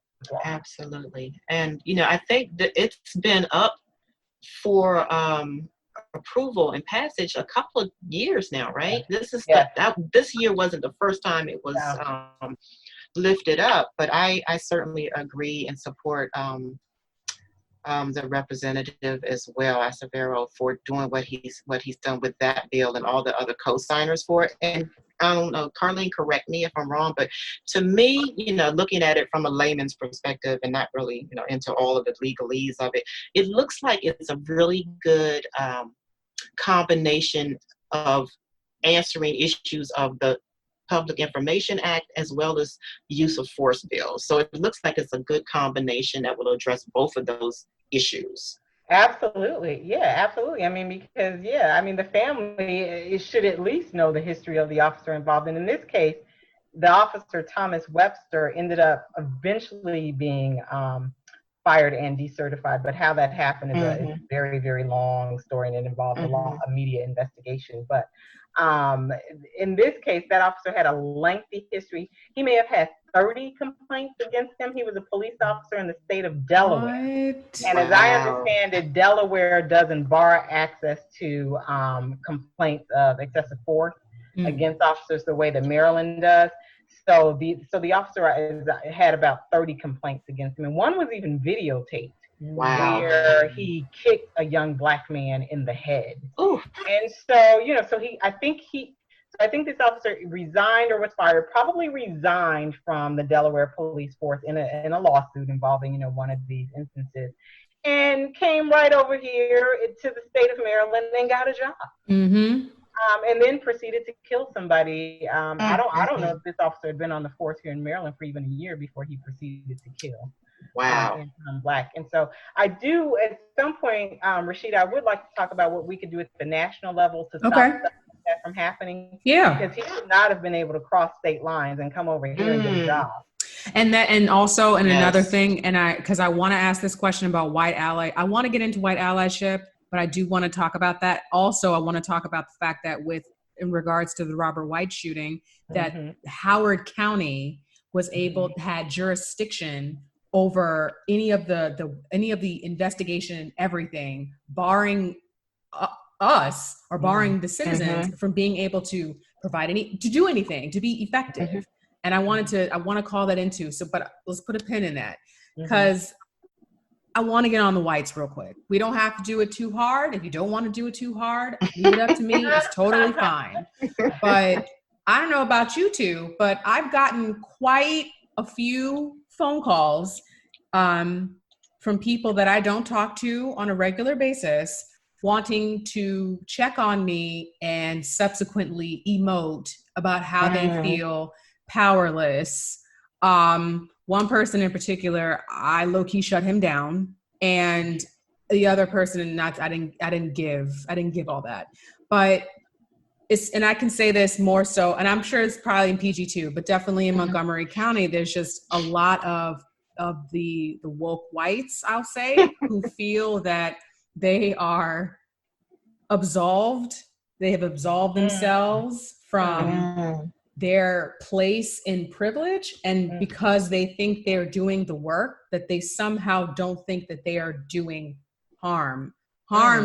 Absolutely. And, I think that it's been up for approval and passage a couple of years now, right? This is this year wasn't the first time it was lifted up, but I certainly agree and support the representative as well, Acevedo, for doing what he's done with that bill and all the other co-signers for it. And I don't know, Carlene, correct me if I'm wrong, but to me, looking at it from a layman's perspective and not really, into all of the legalese of it, it looks like it's a really good combination of answering issues of the Public Information Act as well as use of force bills. So it looks like it's a good combination that will address both of those issues. Absolutely. Yeah, absolutely. I mean, because, the family, it should at least know the history of the officer involved. And in this case, the officer, Thomas Webster, ended up eventually being fired and decertified. But how that happened is a very, very long story, and it involved a lot of media investigation. But in this case, that officer had a lengthy history. He may have had 30 complaints against him. He was a police officer in the state of Delaware. What? And as I understand it, Delaware doesn't bar access to complaints of excessive force against officers the way that Maryland does. So the officer had about 30 complaints against him, and one was even videotaped. Wow. Where he kicked a young Black man in the head. Ooh. And so, I think this officer resigned or was fired, probably resigned from the Delaware police force in a lawsuit involving, one of these instances, and came right over here to the state of Maryland and got a job. Mm-hmm. And then proceeded to kill somebody. I don't know if this officer had been on the force here in Maryland for even a year before he proceeded to kill. Wow. Black. And so I do, at some point, Rashida, I would like to talk about what we could do at the national level to stop stuff like that from happening. Yeah. Because he should not have been able to cross state lines and come over here and get a job. Another thing, because I want to ask this question about white ally. I want to get into white allyship, but I do want to talk about that. Also, I want to talk about the fact that in regards to the Robert White shooting, that Howard County was had jurisdiction over any of the investigation and everything, barring us or barring the citizens from being able to do anything, to be effective. And I want to call that into, but let's put a pin in that, because I want to get on the whites real quick. We don't have to do it too hard. If you don't want to do it too hard, leave it up to me. It's totally fine. But I don't know about you two, but I've gotten quite a few phone calls from people that I don't talk to on a regular basis, wanting to check on me and subsequently emote about how they feel powerless. One person in particular, I low-key shut him down, and the other person, I didn't give all that. But and I can say this more so, and I'm sure it's probably in PG too, but definitely in Montgomery County, there's just a lot of the woke whites, I'll say, who feel that they are absolved. They have absolved themselves from their place in privilege, and because they think they're doing the work, that they somehow don't think that they are doing harm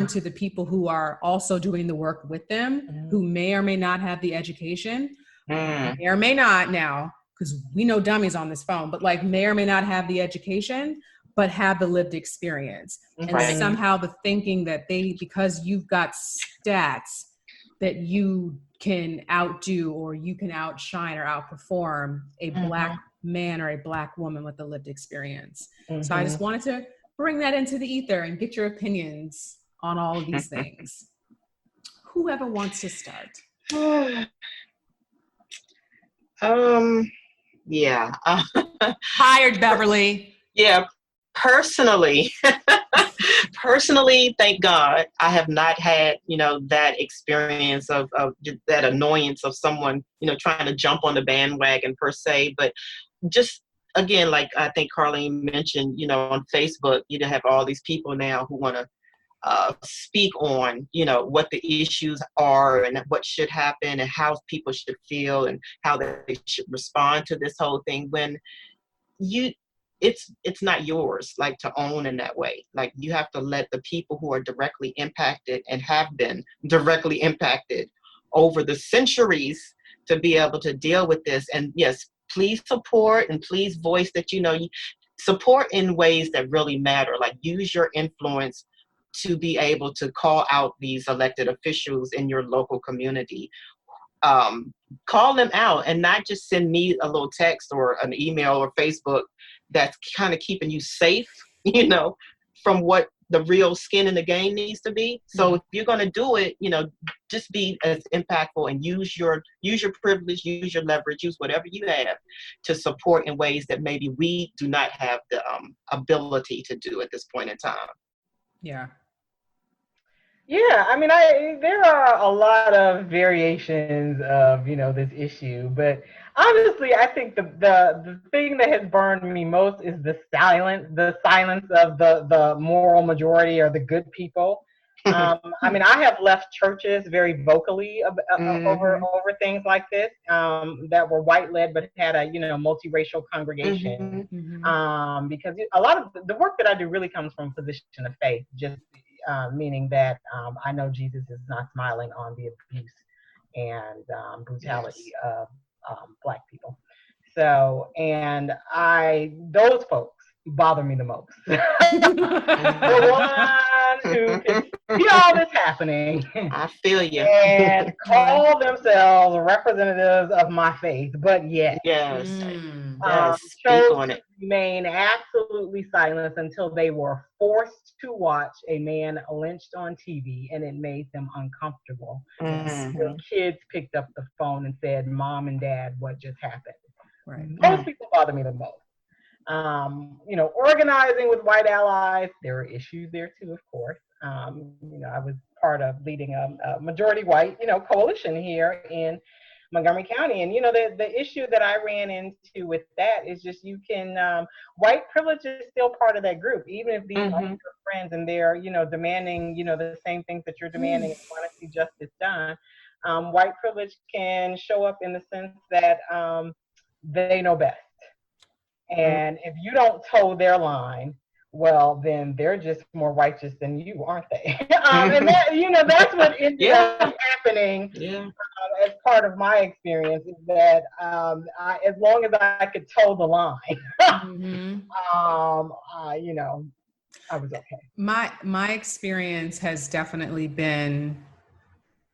to the people who are also doing the work with them, who may or may not have the education, may or may not now, because we know dummies on this phone, but may or may not have the education, but have the lived experience. And somehow the thinking that because you've got stats, that you can outdo or you can outshine or outperform a Black man or a Black woman with a lived experience. So I just wanted to bring that into the ether and get your opinions on all of these things. Whoever wants to start. Yeah. Hired, Beverly. Yeah. Personally, thank God, I have not had, that experience of that annoyance of someone, trying to jump on the bandwagon per se. But just again, like I think Carlene mentioned, on Facebook, you have all these people now who want to speak on, what the issues are and what should happen and how people should feel and how they should respond to this whole thing, when it's not yours, like, to own in that way. Like, you have to let the people who are directly impacted and have been directly impacted over the centuries to be able to deal with this. And yes, please support and please voice that, you support in ways that really matter. Like, use your influence to be able to call out these elected officials in your local community. Call them out and not just send me a little text or an email or Facebook that's kind of keeping you safe, from what the real skin in the game needs to be. So if you're going to do it, just be as impactful and use your privilege, use your leverage, use whatever you have to support in ways that maybe we do not have the ability to do at this point in time. Yeah. Yeah, I mean, there are a lot of variations of, this issue, but honestly, I think the thing that has burned me most is the silence of the moral majority or the good people. I mean, I have left churches very vocally over things like this that were white led but had a multiracial congregation, because a lot of the work that I do really comes from a position of faith, just meaning that I know Jesus is not smiling on the abuse and brutality of Black people. So, and those folks bother me the most. The one who can see all this happening. I feel you. And call themselves representatives of my faith, but yet speak on it. Remain absolutely silent until they were forced to watch a man lynched on TV, and it made them uncomfortable. Their kids picked up the phone and said, "Mom and Dad, what just happened?" Right. Those people bother me the most. Organizing with white allies, there are issues there too, of course. I was part of leading a majority white, coalition here in Montgomery County. And, the issue that I ran into with that is just white privilege is still part of that group, even if these are your friends and they're, demanding, the same things that you're demanding and want to see justice done. White privilege can show up in the sense that they know best. And if you don't toe their line, well, then they're just more righteous than you, aren't they? And that, that's what ended up happening as part of my experience, is that as long as I could toe the line, I was okay. My experience has definitely been,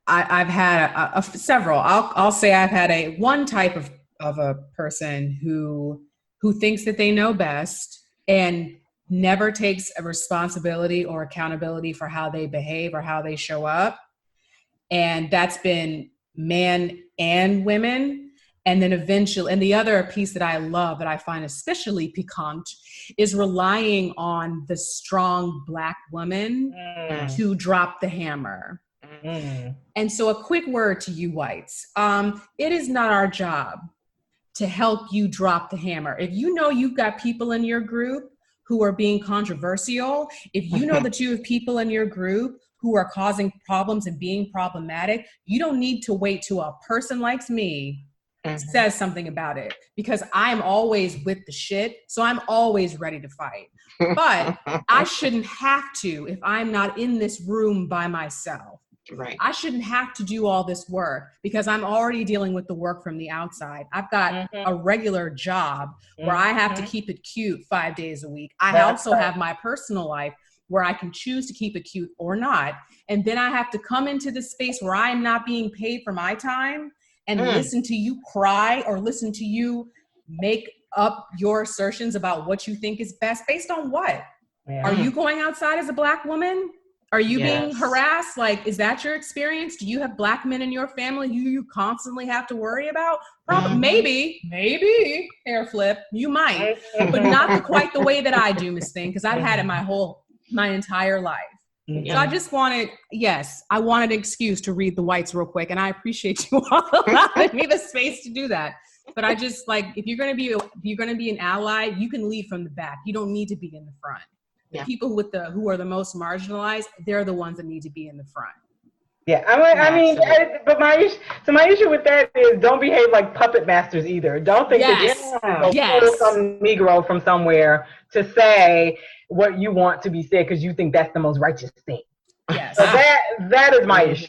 I've had several. I'll say I've had one type of a person who thinks that they know best and never takes a responsibility or accountability for how they behave or how they show up. And that's been men and women. And then eventually, and the other piece that I love, that I find especially piquant, is relying on the strong Black woman to drop the hammer. And so a quick word to you whites. It is not our job to help you drop the hammer. If you know you've got people in your group who are being controversial, if you know that you have people in your group who are causing problems and being problematic, you don't need to wait till a person like me says something about it, because I'm always with the shit. So I'm always ready to fight. But I shouldn't have to if I'm not in this room by myself. Right. I shouldn't have to do all this work because I'm already dealing with the work from the outside. I've got a regular job where I have to keep it cute 5 days a week. I also have my personal life where I can choose to keep it cute or not. And then I have to come into this space where I am not being paid for my time and listen to you cry or listen to you make up your assertions about what you think is best based on what? Are you going outside as a Black woman? Are you being harassed? Like, is that your experience? Do you have Black men in your family who you constantly have to worry about? Probably, maybe, hair flip, you might, but not quite the way that I do, Miss Thing, because I've had it my entire life. So I just wanted an excuse to read the whites real quick, and I appreciate you all allowing me the space to do that. But I just like, if you're gonna be an ally, you can lead from the back. You don't need to be in the front. The people who are the most marginalized, they're the ones that need to be in the front. Yeah, but my issue with that is don't behave like puppet masters either. Don't think that you're some Negro from somewhere to say what you want to be said because you think that's the most righteous thing. Yes. So that is my issue.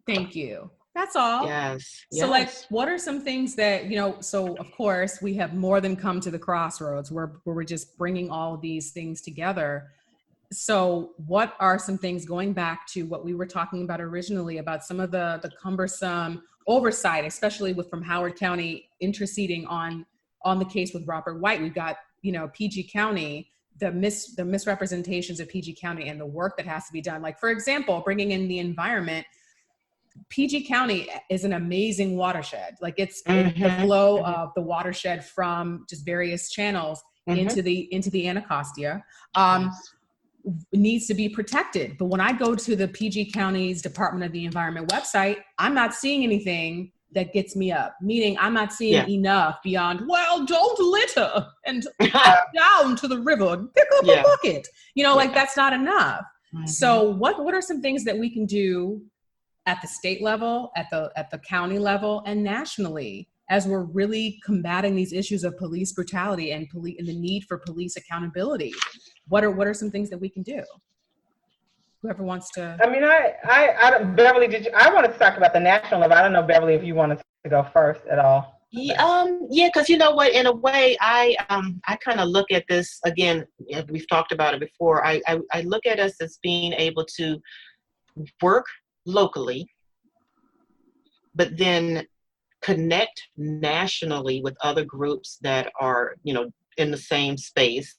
Thank you. That's all. Yes. So like, what are some things that, so of course we have more than come to the crossroads where we're just bringing all of these things together. So what are some things, going back to what we were talking about originally about some of the cumbersome oversight, especially from Howard County interceding on the case with Robert White? We've got, PG County, the misrepresentations of PG County and the work that has to be done. Like, for example, bringing in the environment, PG County is an amazing watershed. Like it's the flow of the watershed from just various channels into the Anacostia needs to be protected. But when I go to the PG County's Department of the Environment website, I'm not seeing anything that gets me up. Meaning I'm not seeing enough beyond, well, don't litter and down to the river and pick up a bucket. Like that's not enough. So what are some things that we can do at the state level, at the county level, and nationally, as we're really combating these issues of police brutality and the need for police accountability? What are some things that we can do? Whoever wants to. I mean, Beverly, I wanted to talk about the national level. I don't know, Beverly, if you wanted to go first at all. Because you know what, in a way, I kind of look at this again. We've talked about it before. I look at us as being able to work locally, but then connect nationally with other groups that are, in the same space.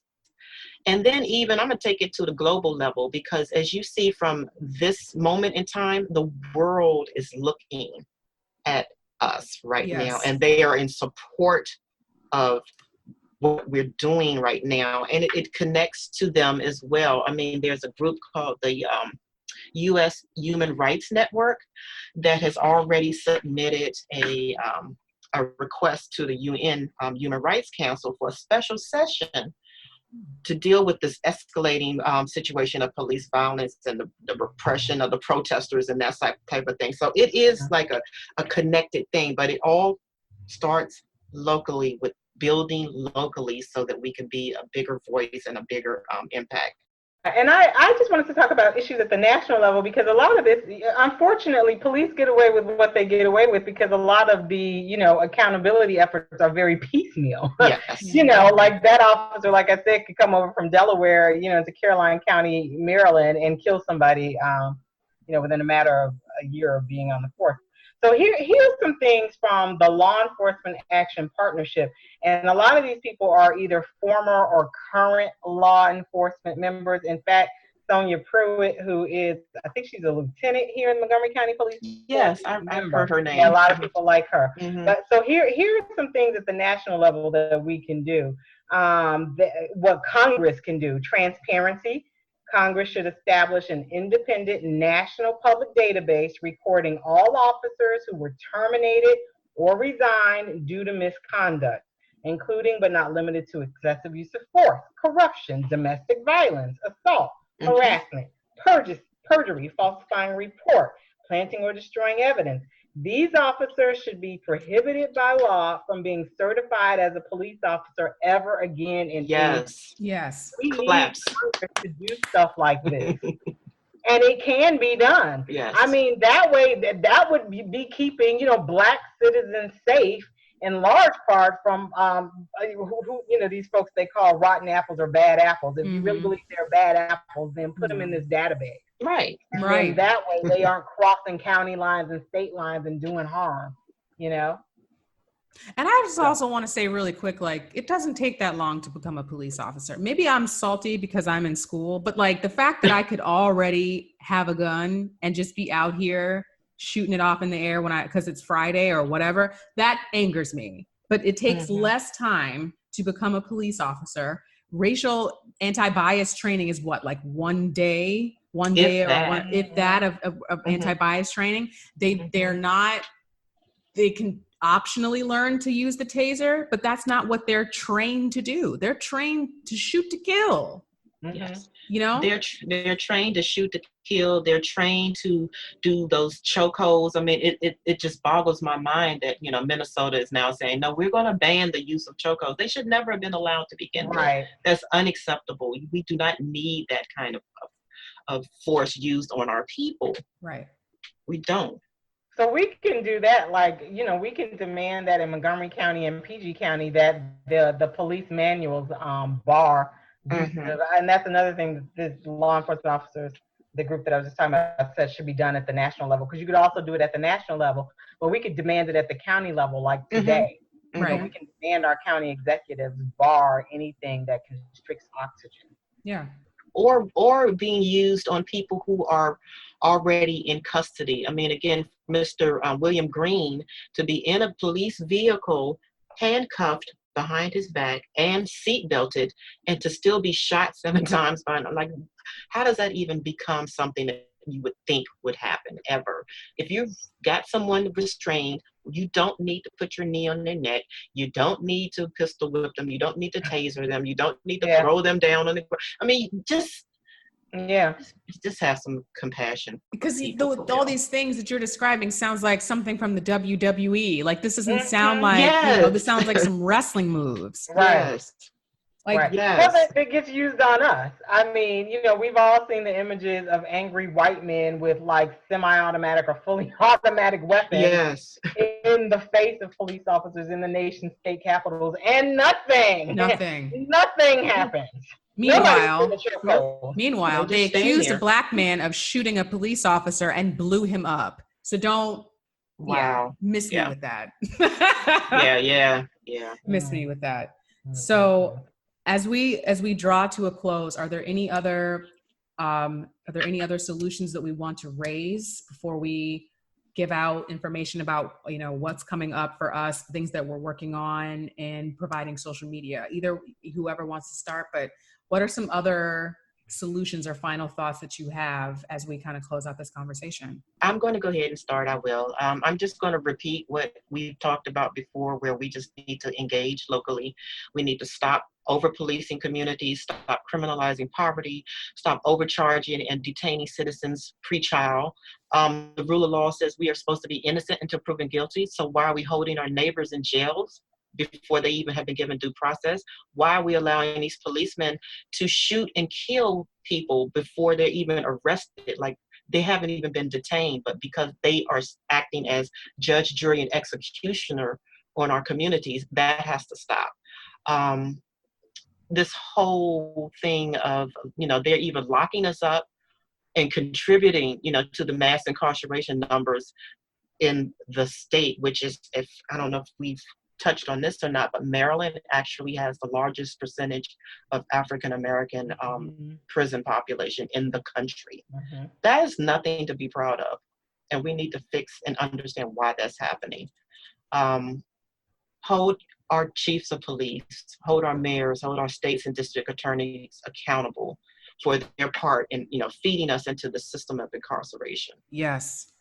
And then even I'm going to take it to the global level, because as you see from this moment in time, the world is looking at us right now, and they are in support of what we're doing right now. And it connects to them as well. I mean, there's a group called the U.S. Human Rights Network that has already submitted a request to the UN Human Rights Council for a special session to deal with this escalating situation of police violence and the repression of the protesters and that type of thing. So it is like a connected thing, but it all starts locally with building locally so that we can be a bigger voice and a bigger impact. And I just wanted to talk about issues at the national level, because a lot of this, unfortunately, police get away with what they get away with because a lot of the, accountability efforts are very piecemeal. Yes. Like that officer, like I said, could come over from Delaware, to Caroline County, Maryland, and kill somebody, within a matter of a year of being on the force. So here's some things from the Law Enforcement Action Partnership. And a lot of these people are either former or current law enforcement members. In fact, Sonia Pruitt, who is, I think she's a lieutenant here in Montgomery County Police. Yes, I've heard her name. Yeah, a lot of people like her. But so here are some things at the national level that we can do. What Congress can do: transparency. Congress should establish an independent national public database recording all officers who were terminated or resigned due to misconduct, including but not limited to excessive use of force, corruption, domestic violence, assault, harassment, perjury, falsifying report, planting or destroying evidence. These officers should be prohibited by law from being certified as a police officer ever again in Yes. We need Congress to do stuff like this. And it can be done. Yes. I mean, that way, that would be keeping, Black citizens safe in large part from these folks they call rotten apples or bad apples. If you really believe they're bad apples, then put them in this database. Right. And Right. then that way they aren't crossing county lines and state lines and doing harm, you know? And I just also want to say really quick, like, it doesn't take that long to become a police officer. Maybe I'm salty because I'm in school, but like the fact that I could already have a gun and just be out here shooting it off in the air because it's Friday or whatever, that angers me. But it takes less time to become a police officer. Racial anti-bias training is what, like one day of anti-bias training. They're not, they can optionally learn to use the taser, but that's not what they're trained to do. They're trained to shoot to kill. Yes. You know, they're trained to shoot to kill. They're trained to do those chokeholds. I mean, it just boggles my mind that, you know, Minnesota is now saying, no, we're going to ban the use of chokeholds. They should never have been allowed to begin with. That's unacceptable. We do not need that kind of force used on our people. Right. We don't. So we can do that, like, you know, we can demand that in Montgomery County and PG County that the police manuals bar use of, and that's another thing that the law enforcement officers, the group that I was just talking about, said should be done at the national level, because you could also do it at the national level, but we could demand it at the county level, like today. Right. So we can demand our county executives bar anything that constricts oxygen. Yeah. Or being used on people who are already in custody. I mean, again, Mr. William Green, to be in a police vehicle, handcuffed behind his back and seat belted, and to still be shot 7 times by, like, how does that even become something that you would think would happen ever? If you've got someone restrained, you don't need to put your knee on their neck. You don't need to pistol whip them. You don't need to taser them. You don't need to throw them down on the ground. I mean, just have some compassion. Because all these things that you're describing sounds like something from the WWE. Like, this doesn't sound like, you know, this sounds like some wrestling moves. Right. Yes. Like, well, it gets used on us. I mean, you know, we've all seen the images of angry white men with like semi-automatic or fully automatic weapons in the face of police officers in the nation's state capitals, and nothing happens. Meanwhile, they accused a black man of shooting a police officer and blew him up. So don't miss me with that. Miss me with that. So as we draw to a close, are there any other solutions that we want to raise before we give out information about, you know, what's coming up for us, things that we're working on, and providing social media? Either whoever wants to start, but what are some other solutions or final thoughts that you have as we kind of close out this conversation? I'm going to go ahead and start. I will. I'm just going to repeat what we've talked about before, where we just need to engage locally. We need to stop over-policing communities, stop criminalizing poverty, stop overcharging and detaining citizens pre-trial. The rule of law says we are supposed to be innocent until proven guilty. So why are we holding our neighbors in jails before they even have been given due process? Why are we allowing these policemen to shoot and kill people before they're even arrested? Like, they haven't even been detained, but because they are acting as judge, jury, and executioner on our communities, that has to stop. This whole thing of, you know, they're even locking us up and contributing, you know, to the mass incarceration numbers in the state, which is, if I don't know if we've touched on this or not, but Maryland actually has the largest percentage of African-American prison population in the country. That is nothing to be proud of. And we need to fix and understand why that's happening. Hold our chiefs of police, hold our mayors, hold our states and district attorneys accountable for their part in, you know, feeding us into the system of incarceration. Yes.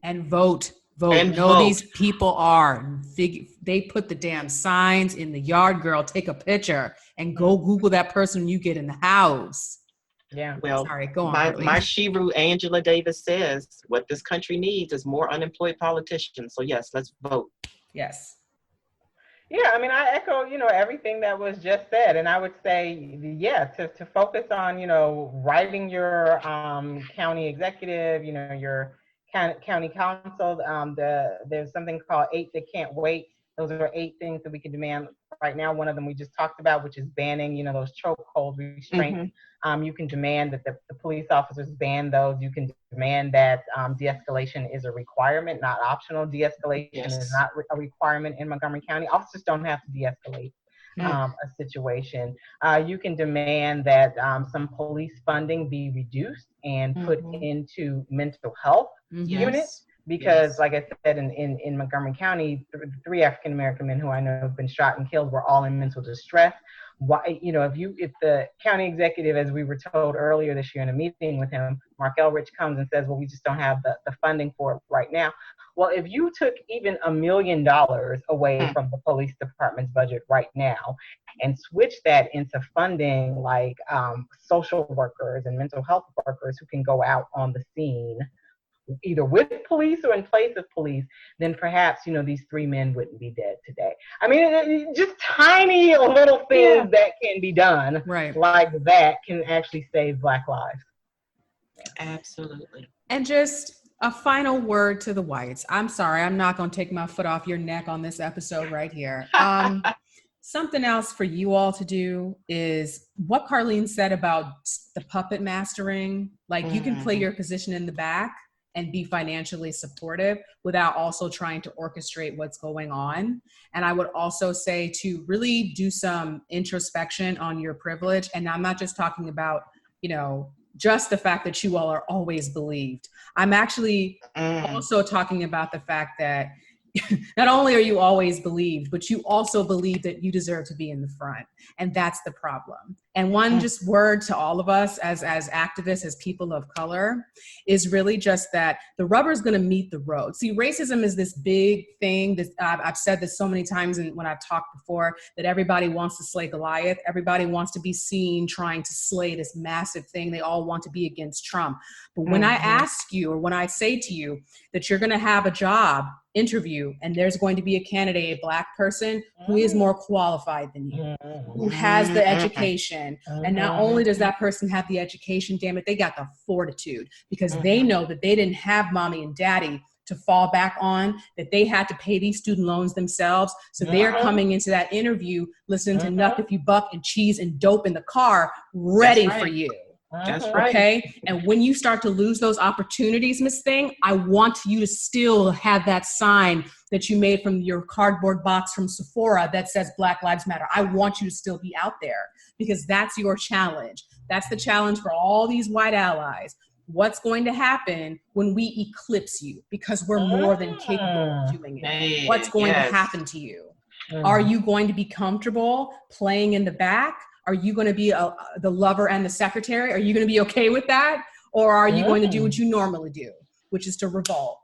And vote. These people are. They put the damn signs in the yard, girl. Take a picture and go Google that person when you get in the house. Yeah. Well, sorry, go on. My Shiroo Angela Davis says what this country needs is more unemployed politicians. So yes, let's vote. Yes. Yeah, I mean, I echo, you know, everything that was just said. And I would say, yeah, to focus on, you know, writing your county executive, you know, your county council. There's something called 8 That Can't Wait Those are 8 things that we can demand right now. One of them we just talked about, which is banning, those chokehold restraints. You can demand that the police officers ban those. You can demand that de-escalation is a requirement, not optional. De-escalation is not a requirement in Montgomery County. Officers don't have to de-escalate a situation. You can demand that some police funding be reduced and put into mental health units. Because, like I said, in Montgomery County, 3 African American men who I know have been shot and killed were all in mental distress. Why, if the county executive, as we were told earlier this year in a meeting with him, Mark Elrich, comes and says, well, we just don't have the funding for it right now. Well, if you took even $1 million away from the police department's budget right now and switch that into funding like social workers and mental health workers who can go out on the scene, either with police or in place of police, then perhaps, these 3 men wouldn't be dead today. I mean, just tiny little things that can be done like that can actually save Black lives. Absolutely. And just a final word to the whites. I'm sorry, I'm not going to take my foot off your neck on this episode right here. Something else for you all to do is what Carlene said about the puppet mastering. Like, you can play your position in the back and be financially supportive without also trying to orchestrate what's going on. And I would also say to really do some introspection on your privilege. And I'm not just talking about, just the fact that you all are always believed. I'm actually also talking about the fact that not only are you always believed, but you also believe that you deserve to be in the front. And that's the problem. And one just word to all of us as activists, as people of color, is really just that the rubber is going to meet the road. See, racism is this big thing that I've said this so many times when I've talked before, that everybody wants to slay Goliath. Everybody wants to be seen trying to slay this massive thing. They all want to be against Trump. But when I ask you, or when I say to you that you're going to have a job interview and there's going to be a candidate, a Black person who is more qualified than you, who has the education, and not only does that person have the education, damn it, they got the fortitude, because they know that they didn't have mommy and daddy to fall back on, that they had to pay these student loans themselves. So they're coming into that interview listening to Nuck If You Buck and Cheese and Dope in the car, ready for you. That's right. Okay. And when you start to lose those opportunities, Miss Thing, I want you to still have that sign that you made from your cardboard box from Sephora that says Black Lives Matter. I want you to still be out there, because that's your challenge. That's the challenge for all these white allies. What's going to happen when we eclipse you? Because we're more than capable of doing it. What's going to happen to you? Are you going to be comfortable playing in the back? Are you going to be the lover and the secretary? Are you going to be okay with that? Or are you going to do what you normally do, which is to revolt?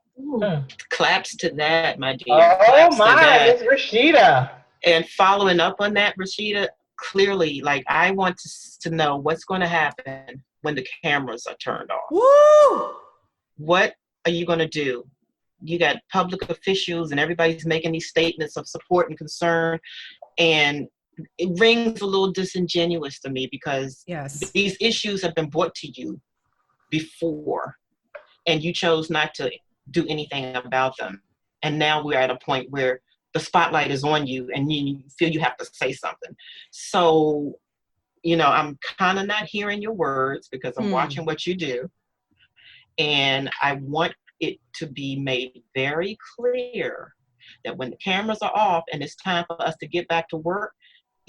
Claps to that, my dear. Oh my, it's Rashida. And following up on that, Rashida, clearly, like, I want to know what's going to happen when the cameras are turned off. Woo! What are you going to do? You got public officials and everybody's making these statements of support and concern, and it rings a little disingenuous to me, because these issues have been brought to you before and you chose not to do anything about them. And now we're at a point where the spotlight is on you and you feel you have to say something. So, I'm kind of not hearing your words, because I'm watching what you do. And I want it to be made very clear that when the cameras are off and it's time for us to get back to work,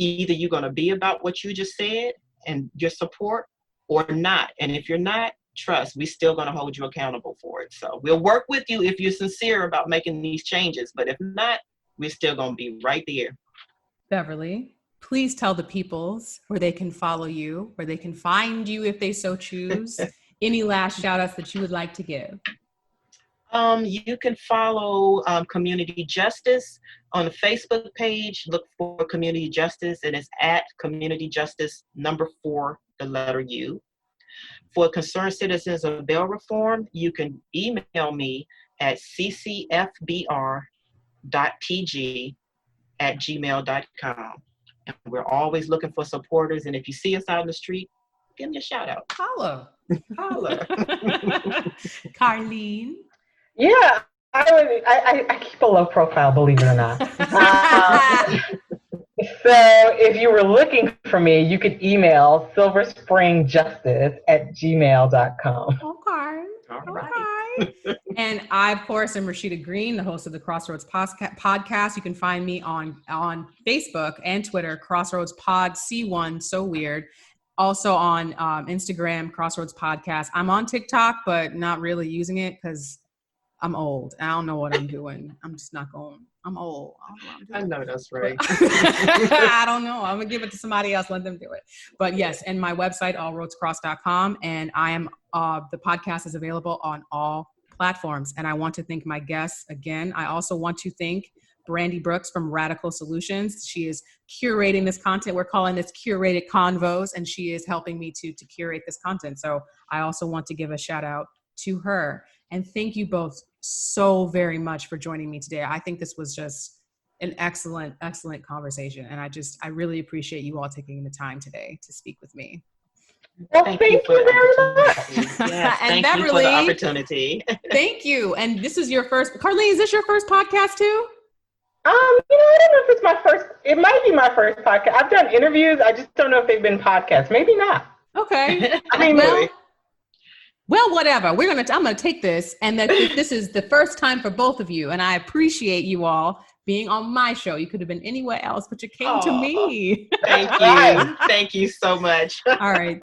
either you're going to be about what you just said and your support, or not. And if you're not, trust, we're still going to hold you accountable for it. So we'll work with you if you're sincere about making these changes. But if not, we're still going to be right there. Beverly, please tell the peoples where they can follow you, where they can find you if they so choose. Any last shout outs that you would like to give? You can follow Community Justice on the Facebook page. Look for Community Justice, and it's at Community Justice 4, the letter U. For Concerned Citizens of Bail Reform, you can email me at ccfbr.pg@gmail.com. And we're always looking for supporters. And if you see us out in the street, give me a shout out. Holla. Holla. Carlene. Yeah, I keep a low profile, believe it or not. So if you were looking for me, you could email silverspringjustice@gmail.com. Okay. All right. And I, of course, am Rashida Green, the host of the Crossroads podcast. You can find me on Facebook and Twitter, Crossroads Pod C1, so weird. Also on Instagram, Crossroads Podcast. I'm on TikTok, but not really using it because I'm old. I don't know what I'm doing. I'm just not going. I'm old. I know that's right. I don't know. I'm going to give it to somebody else. Let them do it. But yes, and my website, allroadscross.com. And I am, the podcast is available on all platforms. And I want to thank my guests again. I also want to thank Brandy Brooks from Radical Solutions. She is curating this content. We're calling this Curated Convos, and she is helping me to curate this content. So I also want to give a shout out to her. And thank you both so very much for joining me today. I think this was just an excellent, excellent conversation. And I really appreciate you all taking the time today to speak with me. Well, thank you very much. Yes, And thank you for Beverly, the opportunity. Thank you. And this is your first, Carlene, is this your first podcast too? I don't know if it's my first. It might be my first podcast. I've done interviews. I just don't know if they've been podcasts. Maybe not. Okay. I mean, Well, whatever. I'm gonna take this, and that this is the first time for both of you, and I appreciate you all being on my show. You could have been anywhere else, but you came to me. Thank you. Thank you so much. All right.